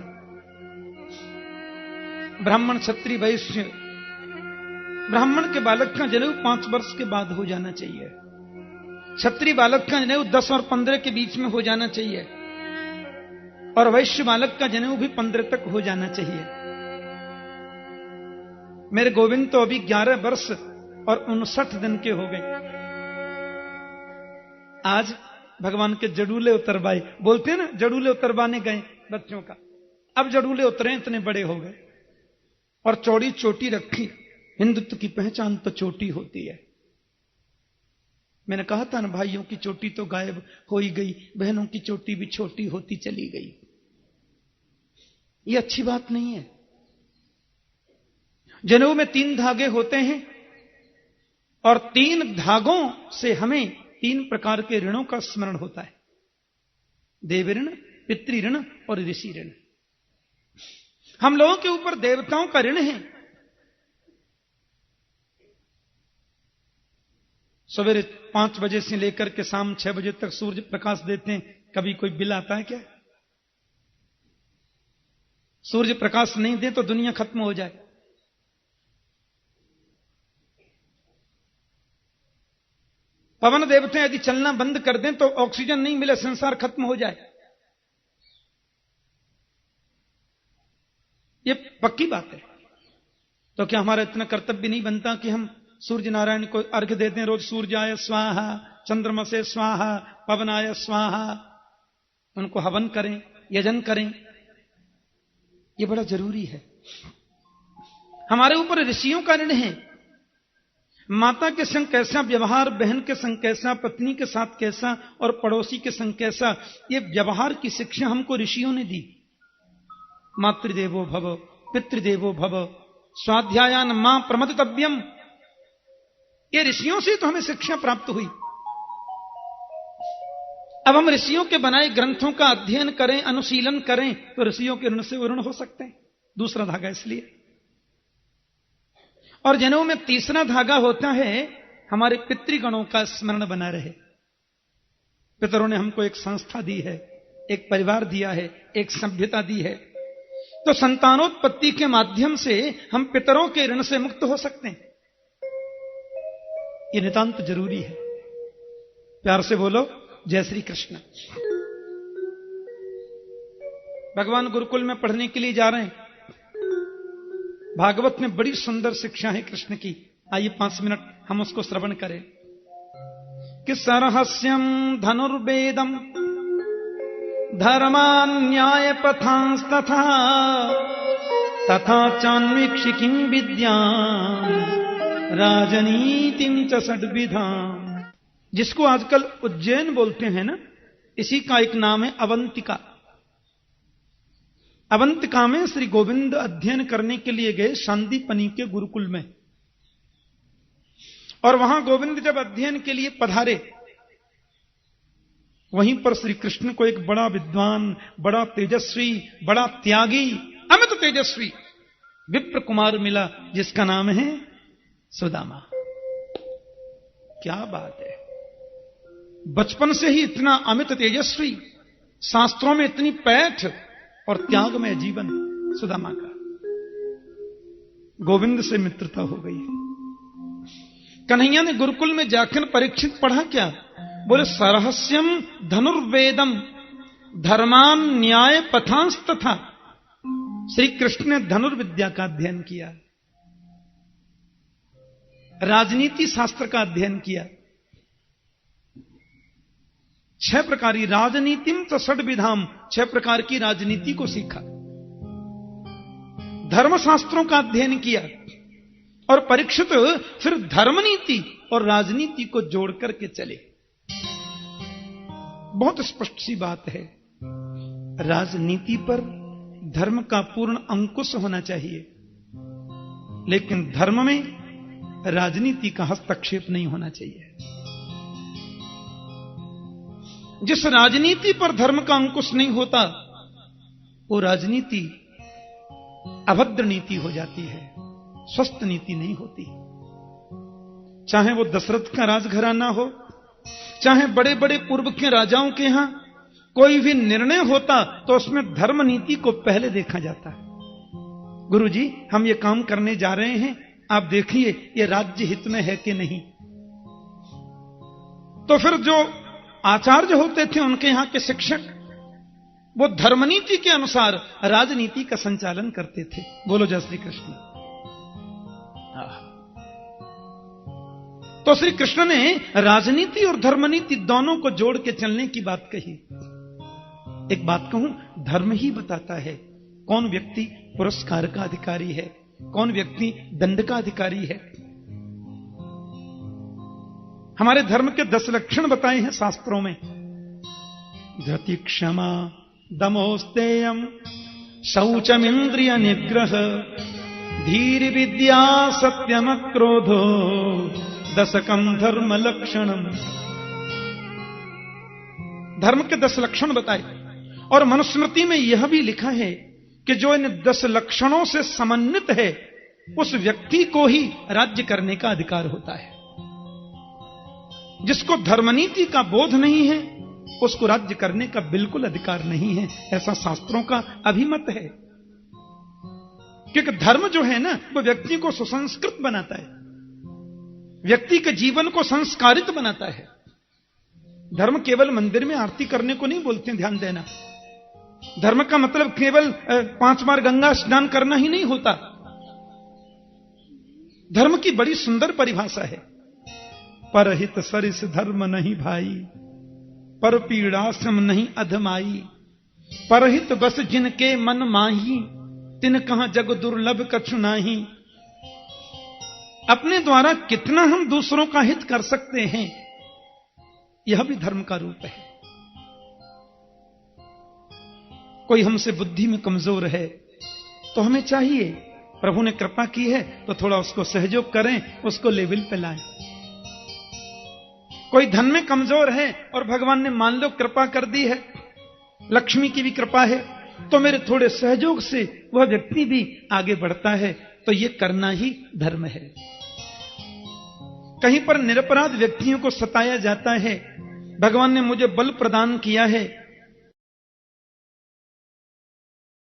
ब्राह्मण क्षत्रिय वैश्य, ब्राह्मण के बालक का जनेऊ 5 वर्ष के बाद हो जाना चाहिए। क्षत्रिय बालक का जनेऊ 10 और 15 के बीच में हो जाना चाहिए, और वैश्य बालक का जनेऊ भी 15 तक हो जाना चाहिए। मेरे गोविंद तो अभी 11 वर्ष और 59 दिन के हो गए। आज भगवान के जड़ूले उतरवाए, बोलते हैं ना, जड़ूले उतरवाने गए बच्चों का। अब जड़ूले उतरे, इतने बड़े हो गए, और चौड़ी चोटी रखी। हिंदुत्व की पहचान तो चोटी होती है। मैंने कहा था ना, भाइयों की चोटी तो गायब हो ही गई, बहनों की चोटी भी छोटी होती चली गई। ये अच्छी बात नहीं है। जनेऊ में 3 धागे होते हैं, और 3 धागों से हमें 3 प्रकार के ऋणों का स्मरण होता है। देव ऋण, पितृ ऋण और ऋषि ऋण। हम लोगों के ऊपर देवताओं का ऋण है। सवेरे 5 बजे से लेकर के शाम 6 बजे तक सूर्य प्रकाश देते हैं। कभी कोई बिल आता है क्या? सूर्य प्रकाश नहीं दे तो दुनिया खत्म हो जाए। पवन देवते यदि चलना बंद कर दें तो ऑक्सीजन नहीं मिले, संसार खत्म हो जाए। ये पक्की बात है। तो क्या हमारा इतना कर्तव्य नहीं बनता कि हम सूर्य नारायण को अर्घ्य देते हैं रोज? सूर्याय स्वाहा, चंद्रमा से स्वाहा, पवनाय स्वाहा, उनको हवन करें, यजन करें। ये बड़ा जरूरी है। हमारे ऊपर ऋषियों का ऋण है। माता के संग कैसा व्यवहार, बहन के संग कैसा, पत्नी के साथ कैसा, और पड़ोसी के संग कैसा, ये व्यवहार की शिक्षा हमको ऋषियों ने दी। मातृदेवो भव, पितृदेवो भव, स्वाध्यायान मां प्रमदतव्यम। ये ऋषियों से तो हमें शिक्षा प्राप्त हुई। अब हम ऋषियों के बनाए ग्रंथों का अध्ययन करें, अनुशीलन करें, तो ऋषियों के ऋण से ऋण हो सकते हैं। दूसरा धागा इसलिए। और जनेऊ में तीसरा धागा होता है हमारे पितृगणों का स्मरण बना रहे। पितरों ने हमको एक संस्था दी है, एक परिवार दिया है, एक सभ्यता दी है। तो संतानोत्पत्ति के माध्यम से हम पितरों के ऋण से मुक्त हो सकते हैं। ये नितांत जरूरी है। प्यार से बोलो जय श्री कृष्ण। भगवान गुरुकुल में पढ़ने के लिए जा रहे हैं। भागवत में बड़ी सुंदर शिक्षा है कृष्ण की। आइए 5 मिनट हम उसको श्रवण करें। कि सरहस्यम धनुर्वेदम धर्मान्याय पथांस्तथा तथा चान्वीक्षिकीं विद्यां राजनीतिं च षड्विधाम्। जिसको आजकल उज्जैन बोलते हैं ना, इसी का एक नाम है अवंतिका। अवंतिका में श्री गोविंद अध्ययन करने के लिए गए शांतिपनी के गुरुकुल में। और वहां गोविंद जब अध्ययन के लिए पधारे वहीं पर श्री कृष्ण को एक बड़ा विद्वान, बड़ा तेजस्वी, बड़ा त्यागी, अमित तेजस्वी विप्र कुमार मिला, जिसका नाम है सुदामा। क्या बात है! बचपन से ही इतना अमित तेजस्वी, शास्त्रों में इतनी पैठ और त्याग में जीवन सुदामा का। गोविंद से मित्रता हो गई। कन्हैया ने गुरुकुल में जाकर परीक्षित पढ़ा क्या? बोले सरहस्यम धनुर्वेदम धर्मान न्याय पथांस तथा। श्री कृष्ण ने धनुर्विद्या का अध्ययन किया, राजनीति शास्त्र का अध्ययन किया। 6 प्रकारी राजनीतिम च षड्विधाम, 6 प्रकार की राजनीति को सीखा, धर्मशास्त्रों का अध्ययन किया। और परीक्षित फिर धर्मनीति और राजनीति को जोड़ करके चले। बहुत स्पष्ट सी बात है, राजनीति पर धर्म का पूर्ण अंकुश होना चाहिए, लेकिन धर्म में राजनीति का हस्तक्षेप नहीं होना चाहिए। जिस राजनीति पर धर्म का अंकुश नहीं होता, वो राजनीति अभद्र नीति हो जाती है, स्वस्थ नीति नहीं होती। चाहे वो दशरथ का राजघराना हो, चाहे बड़े बड़े पूर्व के राजाओं के यहां कोई भी निर्णय होता तो उसमें धर्म नीति को पहले देखा जाता है। गुरुजी, हम ये काम करने जा रहे हैं, आप देखिए ये राज्य हित में है कि नहीं। तो फिर जो आचार्य होते थे, उनके यहां के शिक्षक, वो धर्मनीति के अनुसार राजनीति का संचालन करते थे। बोलो जय श्री कृष्ण। तो श्री कृष्ण ने राजनीति और धर्मनीति दोनों को जोड़ के चलने की बात कही। एक बात कहूं, धर्म ही बताता है कौन व्यक्ति पुरस्कार का अधिकारी है, कौन व्यक्ति दंड का अधिकारी है। हमारे धर्म के 10 लक्षण बताए हैं शास्त्रों में। धृति, क्षमा, दमोस्तेयम, शौचमिंद्रिय निग्रह, धीर विद्या, सत्यम क्रोधो, दशकम धर्म लक्षणम। धर्म के 10 लक्षण बताए। और मनुस्मृति में यह भी लिखा है कि जो इन 10 लक्षणों से समन्वित है, उस व्यक्ति को ही राज्य करने का अधिकार होता है। जिसको धर्मनीति का बोध नहीं है, उसको राज्य करने का बिल्कुल अधिकार नहीं है, ऐसा शास्त्रों का अभिमत है। क्योंकि धर्म जो है ना, वो व्यक्ति को सुसंस्कृत बनाता है, व्यक्ति के जीवन को संस्कारित बनाता है। धर्म केवल मंदिर में आरती करने को नहीं बोलते, ध्यान देना। धर्म का मतलब केवल 5 बार गंगा स्नान करना ही नहीं होता। धर्म की बड़ी सुंदर परिभाषा है। परहित सरिस धर्म नहीं भाई, पर पीड़ा सम नहीं अधमाई। परहित बस जिनके मन माही, तिन कहां जग दुर्लभ कछु नाही। अपने द्वारा कितना हम दूसरों का हित कर सकते हैं, यह भी धर्म का रूप है। कोई हमसे बुद्धि में कमजोर है तो हमें चाहिए, प्रभु ने कृपा की है तो थोड़ा उसको सहयोग करें, उसको लेवल पे लाएं। कोई धन में कमजोर है और भगवान ने मान लो कृपा कर दी है, लक्ष्मी की भी कृपा है, तो मेरे थोड़े सहयोग से वह व्यक्ति भी आगे बढ़ता है, तो यह करना ही धर्म है। कहीं पर निरपराध व्यक्तियों को सताया जाता है, भगवान ने मुझे बल प्रदान किया है,